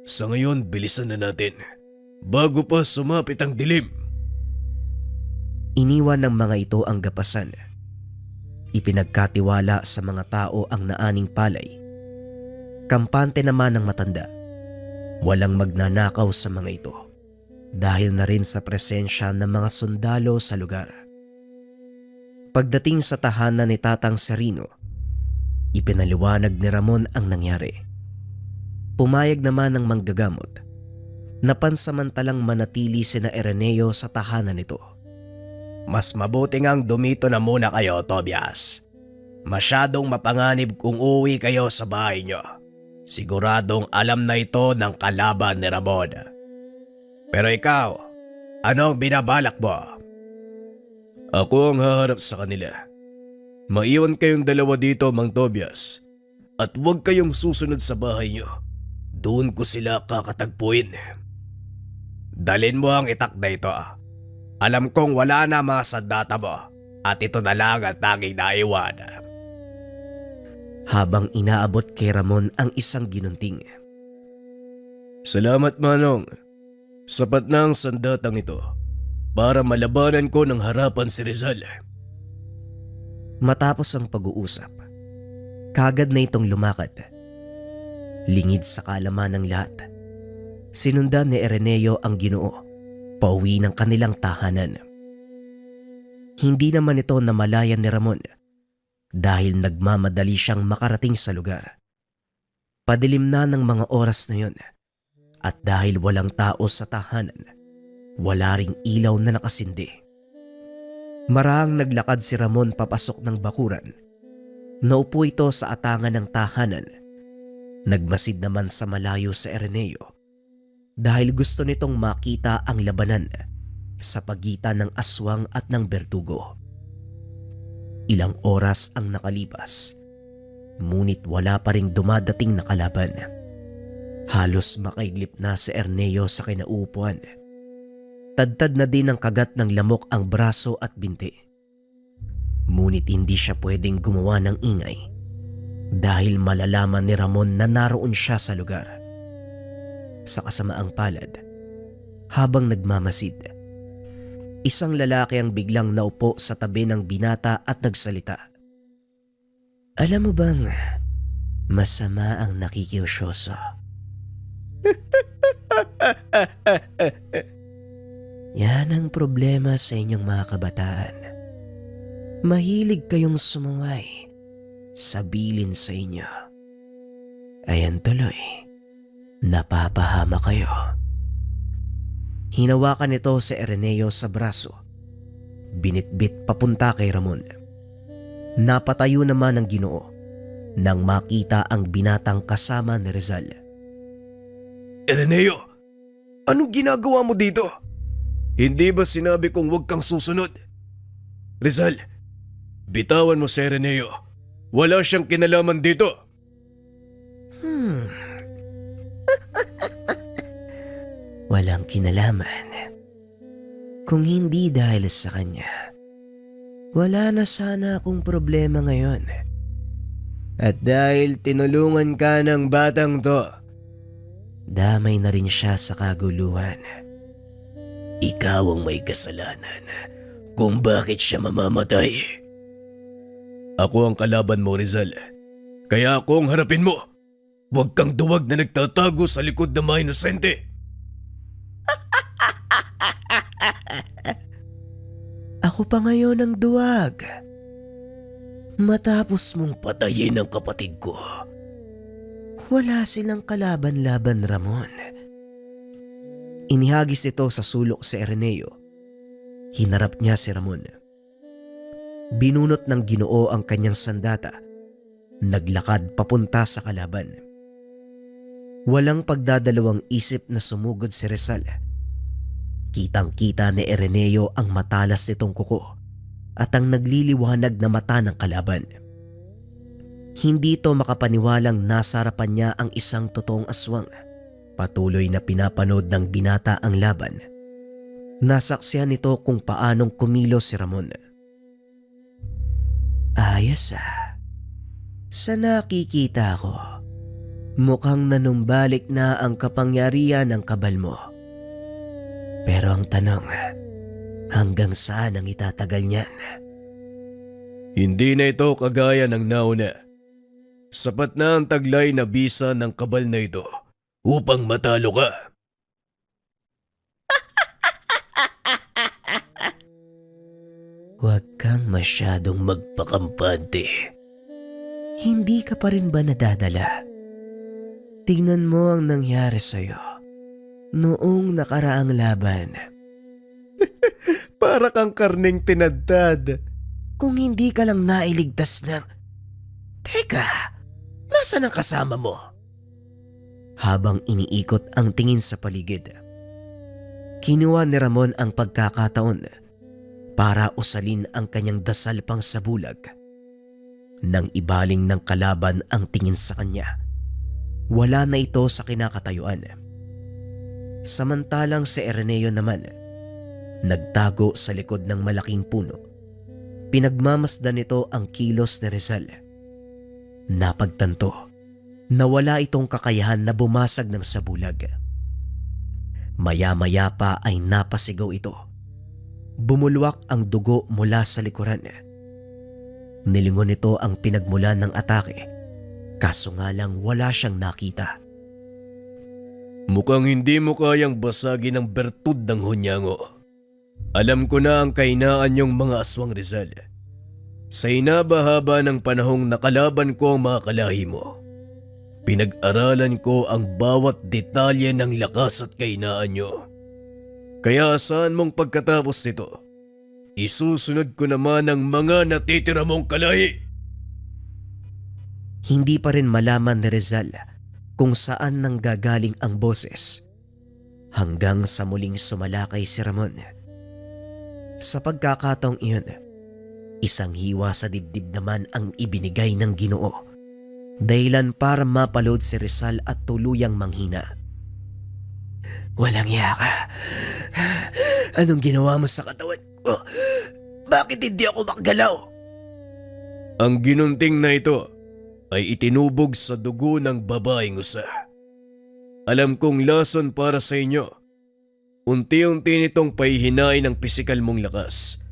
Sa ngayon, bilisan na natin bago pa sumapit ang dilim. Iniwan ng mga ito ang gapasan. Ipinagkatiwala sa mga tao ang naaning palay. Kampante naman ng matanda. Walang magnanakaw sa mga ito dahil na rin sa presensya ng mga sundalo sa lugar. Pagdating sa tahanan ni Tatang Serino, ipinaliwanag ni Ramon ang nangyari. Pumayag naman ng manggagamot na pansamantalang manatili sina Ireneo sa tahanan nito. Mas mabuti ngang dumito na muna kayo, Tobias. Masyadong mapanganib kung uwi kayo sa bahay nyo. Siguradong alam na ito ng kalaban ni Ramon. Pero ikaw, anong binabalak mo? Ako ang haharap sa kanila. Maiwan kayong dalawa dito, Mang Tobias. At huwag kayong susunod sa bahay nyo. Doon ko sila kakatagpuin. Dalin mo ang itak na ito. Alam kong wala na mga sandata mo at ito na lang ang tanging naiwan. Habang inaabot kay Ramon ang isang ginunting. Salamat, Manong. Sapat na ang sandatang ito para malabanan ko ng harapan si Rizal. Matapos ang pag-uusap, kagad na itong lumakad. Lingid sa kaalaman ng lahat, sinundan ni Ireneo ang Ginoo pauwi ng kanilang tahanan. Hindi naman ito namalayan ni Ramon dahil nagmamadali siyang makarating sa lugar. Padilim na ng mga oras na yon at dahil walang tao sa tahanan, wala ring ilaw na nakasindi. Maraang naglakad si Ramon papasok ng bakuran. Naupo ito sa atangan ng tahanan. Nagmasid naman sa malayo sa Ireneo dahil gusto nitong makita ang labanan sa pagitan ng aswang at ng bertugo. Ilang oras ang nakalipas, ngunit wala pa ring dumadating na kalaban. Halos makaiglip na si Ireneo sa kinaupuan. Tadtad na din ang kagat ng lamok ang braso at binti. Ngunit hindi siya pwedeng gumawa ng ingay dahil malalaman ni Ramon na naroon siya sa lugar. Sa kasamaang palad, habang nagmamasid, isang lalaki ang biglang naupo sa tabi ng binata at nagsalita. Alam mo bang masama ang nakikiusyoso? Yan ang problema sa inyong mga kabataan. Mahilig kayong sumuway sa bilin sa inyo. Ayan tuloy, napapahama kayo. Hinawakan nito si Ireneo sa braso. Binitbit papunta kay Ramon. Napatayo naman ang Ginoo nang makita ang binatang kasama ni Rizal. Ireneo, anong ginagawa mo dito? Hindi ba sinabi kong huwag kang susunod? Rizal, bitawan mo si Ireneo. Wala siyang kinalaman dito. Walang kinalaman. Kung hindi dahil sa kanya, wala na sana akong problema ngayon. At dahil tinulungan ka ng batang to, damay na rin siya sa kaguluhan. Ikaw ang may kasalanan kung bakit siya mamamatay. Ako ang kalaban mo, Rizal. Kaya ako ang harapin mo. Huwag kang duwag na nagtatago sa likod ng mga inosente. Ako pa ngayon ang duwag. Matapos mong patayin ang kapatid ko, wala silang kalaban-laban, Ramon. Inihagis ito sa sulok si Araneo. Hinarap niya si Ramon. Binunot ng Ginoo ang kanyang sandata. Naglakad papunta sa kalaban. Walang pagdadalawang isip na sumugod si Rizal. Kitang-kita ni Araneo ang matalas nitong kuko at ang nagliliwanag na mata ng kalaban. Hindi ito makapaniwalang nasa harapan niya ang isang totoong aswang. Patuloy na pinapanood ng binata ang laban. Nasaksihan nito kung paanong kumilos si Ramon. Ayos ah. Sa nakikita ko, mukhang nanumbalik na ang kapangyarihan ng kabal mo. Pero ang tanong, hanggang saan ang itatagal niyan? Hindi na ito kagaya ng nauna. Sapat na ang taglay na bisa ng kabal na ito upang matalo ka. Huwag kang masyadong magpakampante. Hindi ka pa rin ba nadadala? Tingnan mo ang nangyari sa'yo noong nakaraang laban. Para kang karning tinadtad. Kung hindi ka lang nailigtas ng... Teka, nasaan ang kasama mo? Habang iniikot ang tingin sa paligid, kinuha ni Ramon ang pagkakataon para usalin ang kanyang dasal pang sa bulag. Nang ibaling ng kalaban ang tingin sa kanya, wala na ito sa kinakatayuan. Samantalang si Araneo naman, nagtago sa likod ng malaking puno. Pinagmamasdan nito ang kilos ni Rizal. Napagtanto na wala itong kakayahan na bumasag ng sabulag. Maya-maya pa ay napasigaw ito. Bumulwak ang dugo mula sa likuran. Nilingon nito ang pinagmulan ng atake, kaso nga lang wala siyang nakita. Mukhang hindi mo kayang basagin ang bertud ng hunyango. Alam ko na ang kahinaan niyong mga aswang, Rizal. Sa inabahaba ng panahong nakalaban ko ang mga kalahi mo, pinag-aralan ko ang bawat detalye ng lakas at kahinaan niyo. Kaya saan mong pagkatapos nito, isusunod ko naman ang mga natitira mong kalahi. Hindi pa rin malaman ni Rizal kung saan nanggagaling ang boses, hanggang sa muling sumalakay si Ramon. Sa pagkakataong iyon, isang hiwa sa dibdib naman ang ibinigay ng Ginoo, dahilan para mapalood si Rizal at tuluyang manghina. Walang iya ka. Anong ginawa mo sa katawan ko? Bakit hindi ako makgalaw? Ang ginunting na ito ay itinubog sa dugo ng babaeng usa. Alam kong lason para sa inyo. Unti-unti nitong pahihinain ang pisikal mong lakas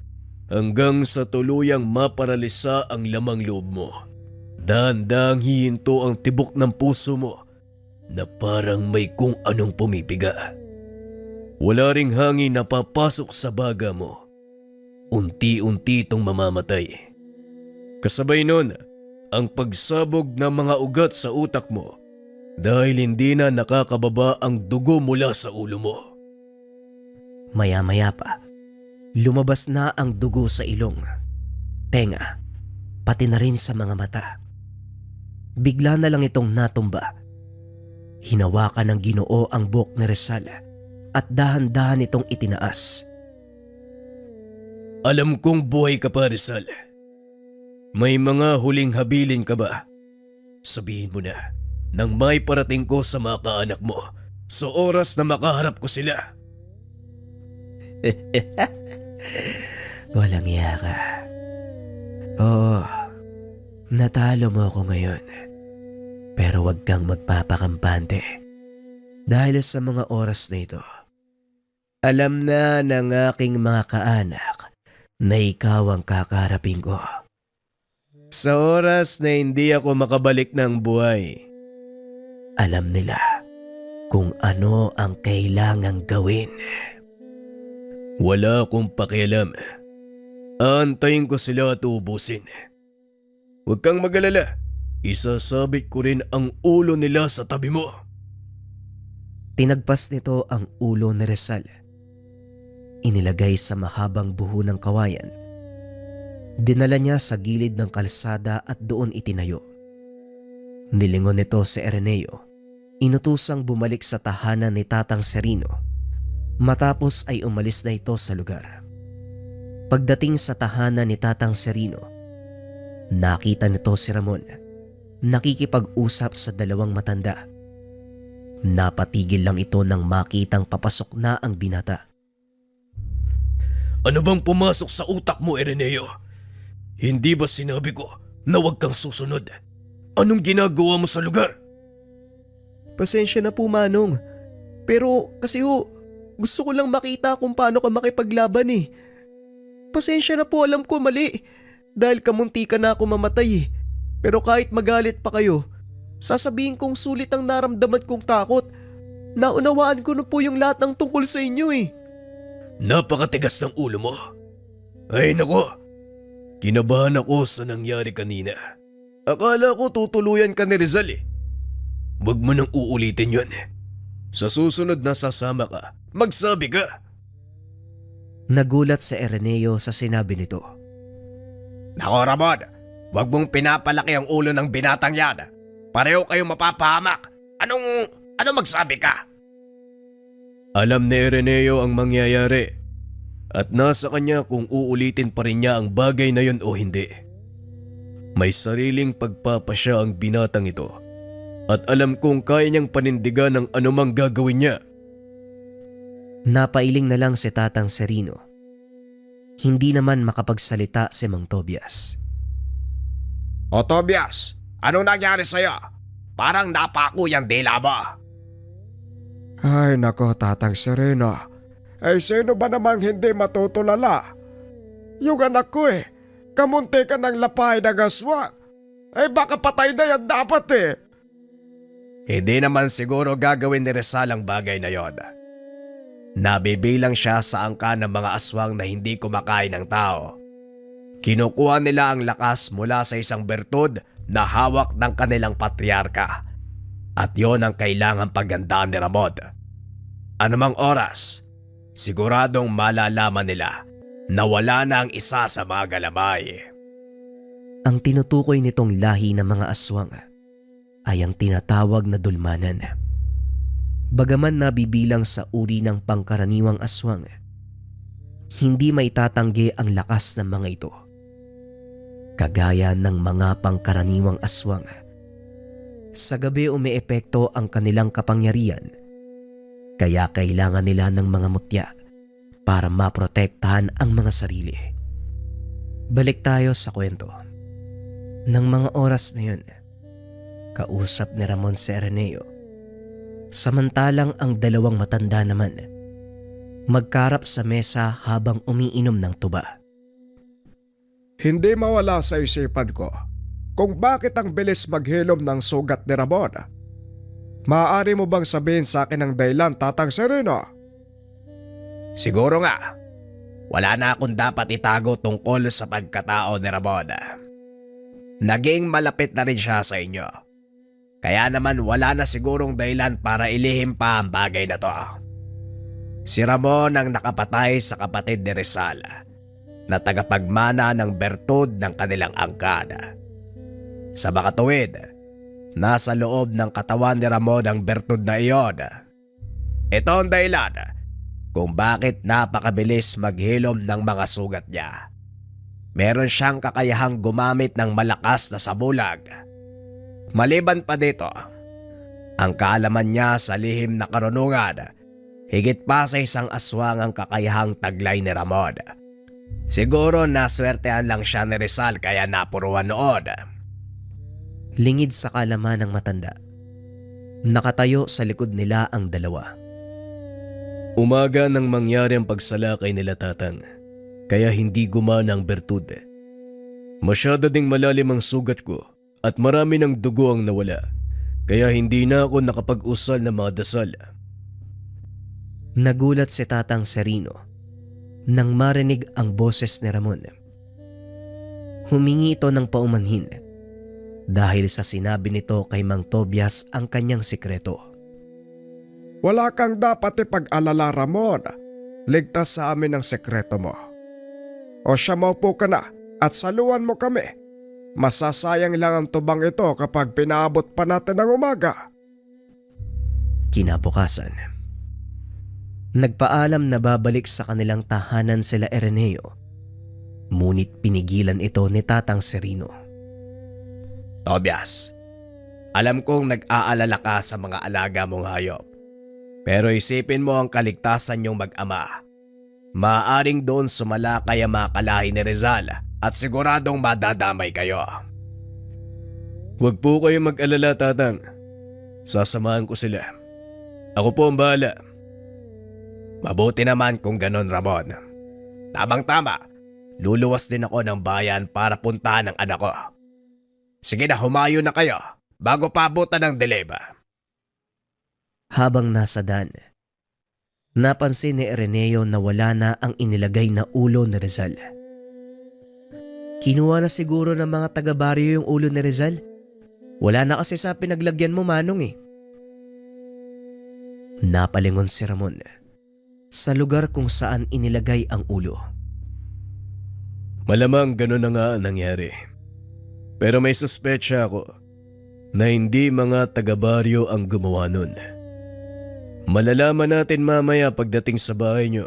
hanggang sa tuluyang maparalisa ang lamang loob mo. Dahan-dahang hihinto ang tibok ng puso mo na parang may kung anong pumipiga. Wala ring hangin na papasok sa baga mo. Unti-unti itong mamamatay. Kasabay nun, ang pagsabog ng mga ugat sa utak mo dahil hindi na nakakababa ang dugo mula sa ulo mo. Maya-maya pa, lumabas na ang dugo sa ilong, tenga, pati na rin sa mga mata. Bigla na lang itong natumba. Hinawakan ng Ginoo ang buhok ni Rizal at dahan-dahan itong itinaas. Alam kong buhay ka pa, Rizal. May mga huling habilin ka ba? Sabihin mo na nang may parating ko sa mga kaanak mo sa oras na makaharap ko sila. Walang iya ka. Oo, natalo mo ako ngayon. Pero wag kang magpapakampante. Dahil sa mga oras na ito, alam na ng aking mga kaanak na ikaw ang kakaharapin ko. Sa oras na hindi ako makabalik ng buhay, Alam nila kung ano ang kailangang gawin. wala akong pakialam. Aantayin ko sila at ubusin. Huwag kang magalala. Isasabit ko rin ang ulo nila sa tabi mo. Tinagpas nito ang ulo ni Rizal. Inilagay sa mahabang buho ng kawayan. Dinala niya sa gilid ng kalsada at doon itinayo. Nilingon nito si Araneo. Inutusang bumalik sa tahanan ni Tatang Serino. Matapos ay umalis na ito sa lugar. Pagdating sa tahanan ni Tatang Serino, nakita nito si Ramon nakikipag-usap sa dalawang matanda. Napatigil lang ito nang makitang papasok na ang binata. Ano bang pumasok sa utak mo, Araneo? Hindi ba sinabi ko na huwag kang susunod? Anong ginagawa mo sa lugar? Pasensya na po, Manong. Pero kasi gusto ko lang makita kung paano ka makipaglaban eh. Pasensya na po, alam ko mali. Dahil kamunti ka na ako mamatay eh. Pero kahit magalit pa kayo, sasabihin kong sulit ang naramdaman kong takot. Naunawaan ko na po yung lahat ng tungkol sa inyo eh. Napakatigas ng ulo mo. Ay nako, kinabahan ako sa nangyari kanina. Akala ko tutuluyan ka ni Rizal eh. Huwag mo nang uulitin yun. Sa susunod na sasama ka, magsabi ka. Nagulat si Araneo sa sinabi nito. Nako Ramon, wag mong pinapalaki ang ulo ng binatang yan. Pareho kayong mapapahamak. Ano magsabi ka? Alam ni Araneo ang mangyayari at nasa kanya kung uulitin pa rin niya ang bagay na yun o hindi. May sariling pagpapasya ang binatang ito at alam kong kaya niyang panindigan ang anumang gagawin niya. Napailing na lang si Tatang Serino. Hindi naman makapagsalita si Mang Tobias. O Tobias, anong nangyari sa'yo? Parang napako yung dila mo. Ay nako, Tatang Sereno. Ay sino ba namang hindi matutulala? Yung anak ko kamunti ka ng lapay ng aswang. Ay baka patay na yan dapat eh. Hindi naman siguro gagawin ni Rizal ang bagay na yon. Nabibilang siya sa angka ng mga aswang na hindi kumakain ng tao. Kinukuha nila ang lakas mula sa isang bertud na hawak ng kanilang patriarka. At yon ang kailangang pagandaan ni Ramon. Anumang oras, siguradong malalaman nila na wala na ang isa sa mga galamay. Ang tinutukoy nitong lahi ng mga aswang ay ang tinatawag na dulmanan. Bagaman nabibilang sa uri ng pangkaraniwang aswang, hindi may tatanggi ang lakas ng mga ito. Kagaya ng mga pangkaraniwang aswang, sa gabi umiepekto ang kanilang kapangyarihan, kaya kailangan nila ng mga mutya para maprotektahan ang mga sarili. Balik tayo sa kwento. Nang mga oras na yun, kausap ni Ramon si Araneo. Samantalang ang dalawang matanda naman magkarap sa mesa habang umiinom ng tuba. Hindi mawala sa isipan ko kung bakit ang bilis maghilom ng sugat ni Ramon. Maaari mo bang sabihin sa akin ang dahilan, Tatang Sereno? Siguro nga, wala na akong dapat itago tungkol sa pagkatao ni Ramon. Naging malapit na rin siya sa inyo. Kaya naman wala na sigurong dahilan para ilihim pa ang bagay na to. Si Ramon ang nakapatay sa kapatid ni Rizal na tagapagmana ng bertud ng kanilang angkan. Sa makatuwid, nasa loob ng katawan ni Ramon ang bertud na iyon. Ito ang dahilan kung bakit napakabilis maghilom ng mga sugat niya. Meron siyang kakayahang gumamit ng malakas na sabulag. Maliban pa dito, ang kaalaman niya sa lihim na karunungan, higit pa sa isang aswang ang kakayahang taglay ni Ramon. Siguro naswertehan lang siya ni Rizal kaya napuruan noon. Lingid sa kalaman ng matanda. Nakatayo sa likod nila ang dalawa. Umaga nang mangyari ang pagsalakay nila Tatang, kaya hindi gumana ang bertud. Masyado ding malalim ang sugat ko at marami ng dugo ang nawala, kaya hindi na ako nakapag-usal ng mga dasal. Nagulat si Tatang Serino nang marinig ang boses ni Ramon. Humingi ito ng paumanhin dahil sa sinabi nito kay Mang Tobias ang kanyang sikreto. Wala kang dapat ipag-alala, Ramon. Ligtas sa amin ang sekreto mo. O siya, maupo ka na at saluhan mo kami. Masasayang lang ang tubang ito kapag pinaabot pa natin ang umaga. Kinabukasan, nagpaalam na babalik sa kanilang tahanan sila Araneo. Ngunit pinigilan ito ni Tatang Serino. Tobias, alam kong nag-aalala ka sa mga alaga mong hayop. Pero isipin mo ang kaligtasan niyong mag-ama. Maaaring doon sumalakay ang mga kalahi ni Rizal at siguradong madadamay kayo. Huwag po kayong mag-alala, Tatang. Sasamahan ko sila. Ako po ang bahala. Mabuti naman kung ganon, Ramon. Tamang-tama, luluwas din ako ng bayan para puntahan ang anak ko. Sige na, humayo na kayo bago paabutan ng dileba. Habang nasa daan, napansin ni Araneo na wala na ang inilagay na ulo ni Rizal. Kinuha na siguro ng mga taga-baryo yung ulo ni Rizal. Wala na kasi sa pinaglagyan mo, Manong eh. Napalingon si Ramon sa lugar kung saan inilagay ang ulo. Malamang ganun na nga ang nangyari. Pero may suspetsya ako na hindi mga taga-baryo ang gumawa nun. Malalaman natin mamaya pagdating sa bahay nyo.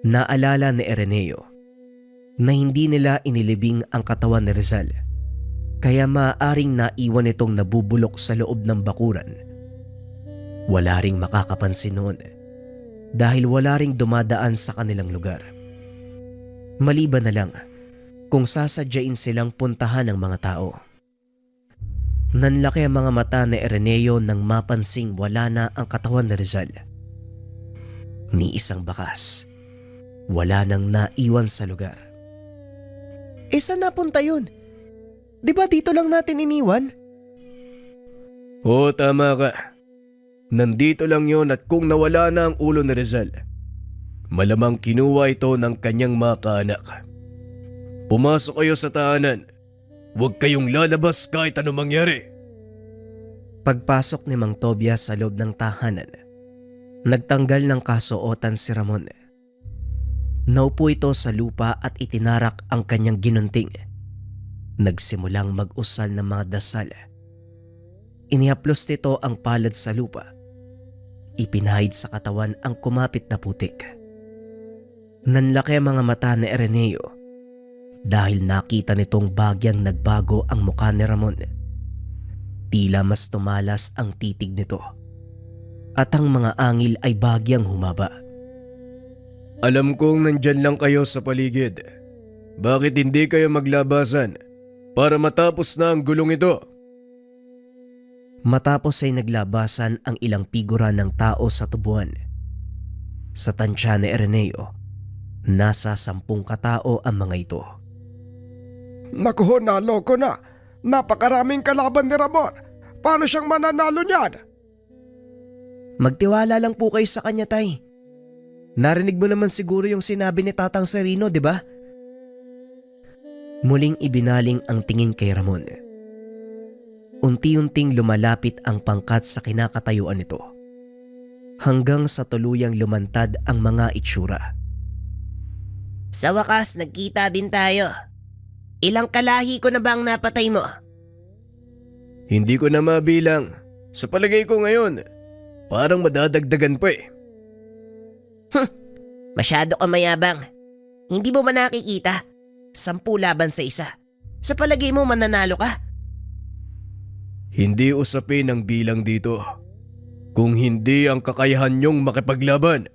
Naalala ni Araneo na hindi nila inilibing ang katawan ni Rizal, kaya maaaring naiwan itong nabubulok sa loob ng bakuran. Wala ring makakapansin noon dahil wala ring dumadaan sa kanilang lugar. Maliban na lang kung sasadyain silang puntahan ng mga tao. Nanlaki ang mga mata ni Araneo nang mapansing wala na ang katawan ni Rizal. Ni isang bakas, wala nang naiwan sa lugar. Saan napunta yun? Di ba dito lang natin iniwan? Oo, tama ka. Nandito lang yon at kung nawala na ang ulo ni Rizal, malamang kinuha ito ng kanyang mga kaanak. Pumasok kayo sa tahanan. Huwag kayong lalabas kahit ano mangyari. Pagpasok ni Mang Tobias sa loob ng tahanan, nagtanggal ng kasuotan si Ramon. Naupo ito sa lupa at itinarak ang kanyang ginunting. Nagsimulang mag-usal ng mga dasal. Inihaplos nito ang palad sa lupa. Ipinahid sa katawan ang kumapit na putik. Nanlaki ang mga mata ni Araneo dahil nakita nitong bagyang nagbago ang mukha ni Ramon. Tila mas tumalas ang titig nito at ang mga angil ay bagyang humaba. Alam kong nandyan lang kayo sa paligid. Bakit hindi kayo maglabasan para matapos na ang gulong ito? Matapos ay naglabasan ang ilang figura ng tao sa tubuan. Sa tansya ni Araneo, nasa 10 katao ang mga ito. Naku, naloko na. Napakaraming kalaban ni Ramon. Paano siyang mananalo niyan? Magtiwala lang po kayo sa kanya, tay. Narinig mo naman siguro yung sinabi ni Tatang Serino, di ba? Muling ibinaling ang tingin kay Ramon. Unti-unting lumalapit ang pangkat sa kinakatayuan nito, hanggang sa tuluyang lumantad ang mga itsura. Sa wakas, nagkita din tayo. Ilang kalahi ko na ba ang napatay mo? Hindi ko na mabilang. Sa palagay ko ngayon, parang madadagdagan pa eh. Masyado ka mayabang. Hindi mo ba nakikita? 10 laban sa isa. Sa palagay mo mananalo ka? Hindi usapin ang bilang dito. Kung hindi ang kakayahan niyong makipaglaban.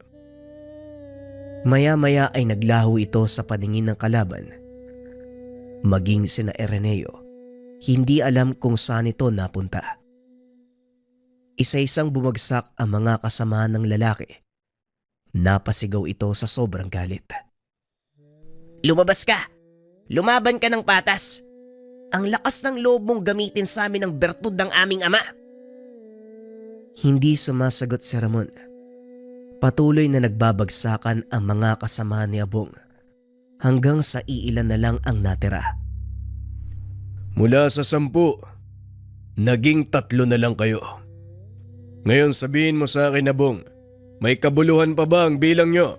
Maya-maya ay naglaho ito sa paningin ng kalaban. Maging sina Araneo, hindi alam kung saan ito napunta. Isa-isang bumagsak ang mga kasamahan ng lalaki. Napasigaw ito sa sobrang galit. Lumabas ka! Lumaban ka ng patas! Ang lakas ng loob mong gamitin sa amin ang bertud ng aming ama! Hindi sumasagot si Ramon. Patuloy na nagbabagsakan ang mga kasamahan ni Abong hanggang sa iilan na lang ang natira. Mula sa 10, naging 3 na lang kayo. Ngayon sabihin mo sa akin, Abong, may kabuluhan pa ba ang bilang nyo?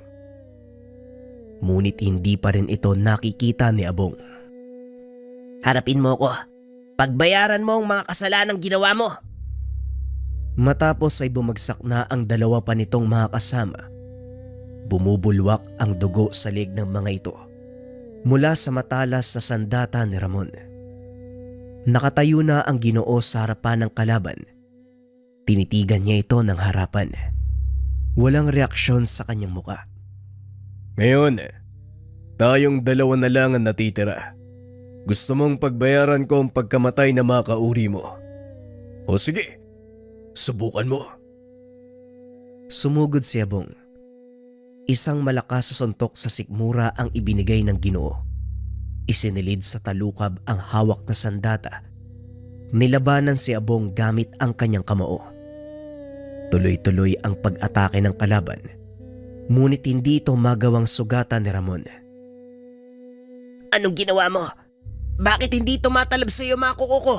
Ngunit hindi pa rin ito nakikita ni Abong. Harapin mo ko. Pagbayaran mo ang mga kasalanang ginawa mo. Matapos ay bumagsak na ang 2 pa nitong mga kasama. Bumubulwak ang dugo sa leg ng mga ito mula sa matalas na sandata ni Ramon. Nakatayo na ang Ginoo sa harapan ng kalaban. Tinitigan niya ito ng harapan. Walang reaksyon sa kanyang muka. Ngayon, tayong 2 na lang ang natitira. Gusto mong pagbayaran ko ang pagkamatay na mga kauri mo? O sige, subukan mo. Sumugod si Abong. Isang malakas sa suntok sa sikmura ang ibinigay ng Ginoo. Isinilid sa talukab ang hawak na sandata. Nilabanan si Abong gamit ang kanyang kamao. Tuloy-tuloy ang pag-atake ng kalaban. Ngunit hindi ito magawang sugatan ni Ramon. Anong ginawa mo? Bakit hindi tumatalab sa iyo mga kuko ko?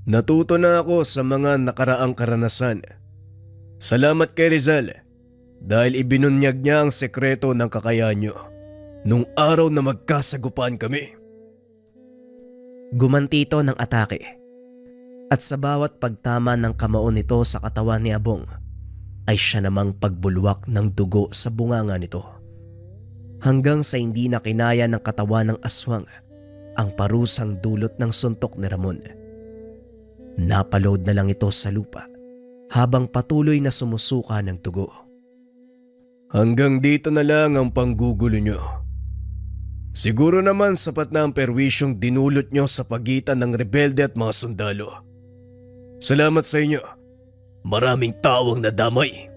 Natuto na ako sa mga nakaraang karanasan. Salamat kay Rizal dahil ibinunyag niya ang sekreto ng kakayahan niyo nung araw na magkasagupaan kami. Gumanti ito ng atake. At sa bawat pagtama ng kamao nito sa katawan ni Abong, ay siya namang pagbulwak ng dugo sa bunganga nito. Hanggang sa hindi na kinaya ng katawan ng aswang ang parusang dulot ng suntok ni Ramon. Napaload na lang ito sa lupa habang patuloy na sumusuka ng dugo. Hanggang dito na lang ang panggugulo niyo. Siguro naman sapat na ang perwisyong dinulot niyo sa pagitan ng rebelde at mga sundalo. Salamat sa inyo. Maraming tao ang nadamay.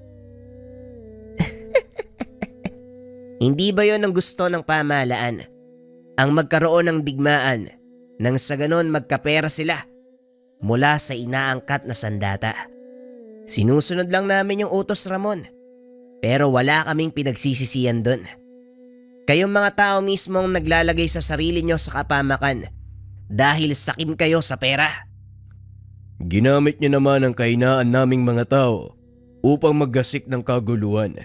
Hindi ba yon ang gusto ng pamahalaan? Ang magkaroon ng digmaan nang sa ganon magkapera sila mula sa inaangkat na sandata. Sinusunod lang namin yung utos, Ramon. Pero wala kaming pinagsisisiyan doon. Kayong mga tao mismo ang naglalagay sa sarili nyo sa kapamakan dahil sakim kayo sa pera. Ginamit niyo naman ang kahinaan naming mga tao upang maggasik ng kaguluhan.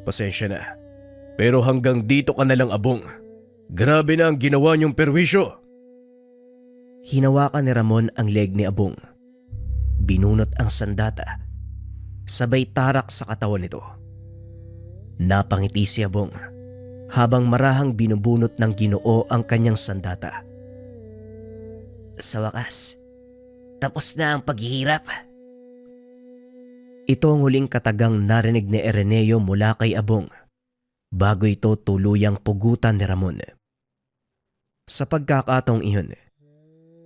Pasensya na. Pero hanggang dito ka na lang, Abong. Grabe na ang ginawa niyong perwisyo. Hinawakan ni Ramon ang leg ni Abong. Binunot ang sandata. Sabay tarak sa katawan nito. Napangiti si Abong habang marahang binubunot ng Ginoo ang kanyang sandata. Sa wakas, tapos na ang paghihirap. Ito ang huling katagang narinig ni Ireneo mula kay Abong bago ito tuluyang pugutan ni Ramon. Sa pagkakataong iyon,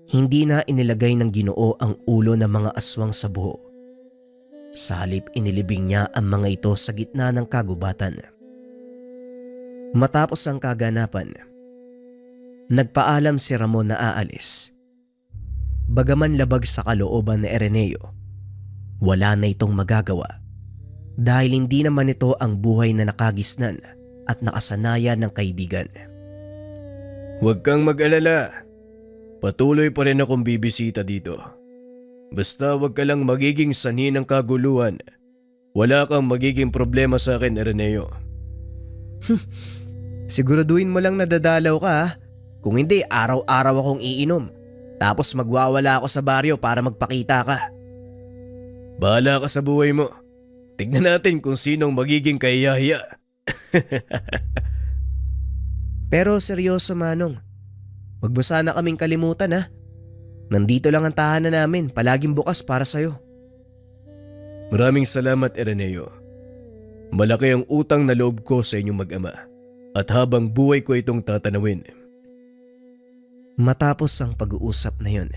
hindi na inilagay ng Ginoo ang ulo ng mga aswang sa buho. Sa halip inilibing niya ang mga ito sa gitna ng kagubatan. Matapos ang kaganapan, nagpaalam si Ramon na aalis. Bagaman labag sa kalooban ni Ireneo, wala na itong magagawa dahil hindi naman ito ang buhay na nakagisnan at nakasanayan ng kaibigan. Huwag kang mag-alala. Patuloy pa rin akong bibisita dito. Basta huwag ka lang magiging sanhi ng kaguluhan. Wala kang magiging problema sa akin, Ireneo. Siguraduhin mo lang nadadalaw ka ha? Kung hindi, araw-araw akong iinom. Tapos magwawala ako sa baryo para magpakita ka. Bahala ka sa buhay mo. Tignan natin kung sinong magiging kahiyahiya. Pero seryoso, Manong. Wag mo sana kaming kalimutan ha. Nandito lang ang tahanan namin, palaging bukas para sa'yo. Maraming salamat, Ireneo. Malaki ang utang na loob ko sa inyong mag-ama at habang buhay ko itong tatanawin. Matapos ang pag-uusap na yun,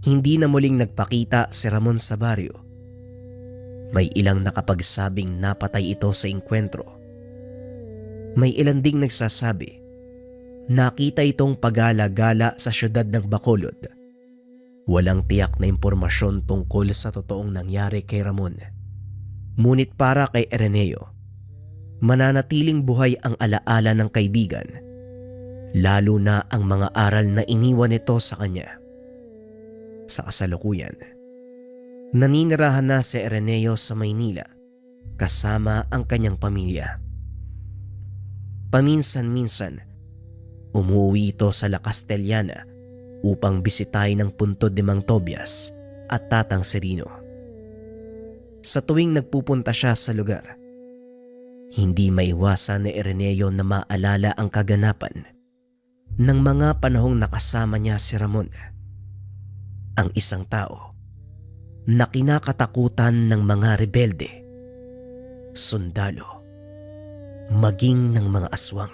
hindi na muling nagpakita si Ramon sa baryo. May ilang nakapagsabing napatay ito sa engkwentro. May ilan ding nagsasabi nakita itong pagala-gala sa syudad ng Bacolod. Walang tiyak na impormasyon tungkol sa totoong nangyari kay Ramon. Ngunit para kay Ireneo, mananatiling buhay ang alaala ng kaibigan, lalo na ang mga aral na iniwan nito sa kanya. Sa kasalukuyan, naninirahan na si Ireneo sa Maynila kasama ang kanyang pamilya. Paminsan-minsan, umuwi ito sa La Castellana upang bisitahin ang puntod ni Mang Tobias at Tatang Serino. Sa tuwing nagpupunta siya sa lugar, hindi maiwasan ni Ireneo na maalala ang kaganapan ng mga panahong nakasama niya si Ramon, ang isang tao na kinakatakutan ng mga rebelde, sundalo, maging ng mga aswang.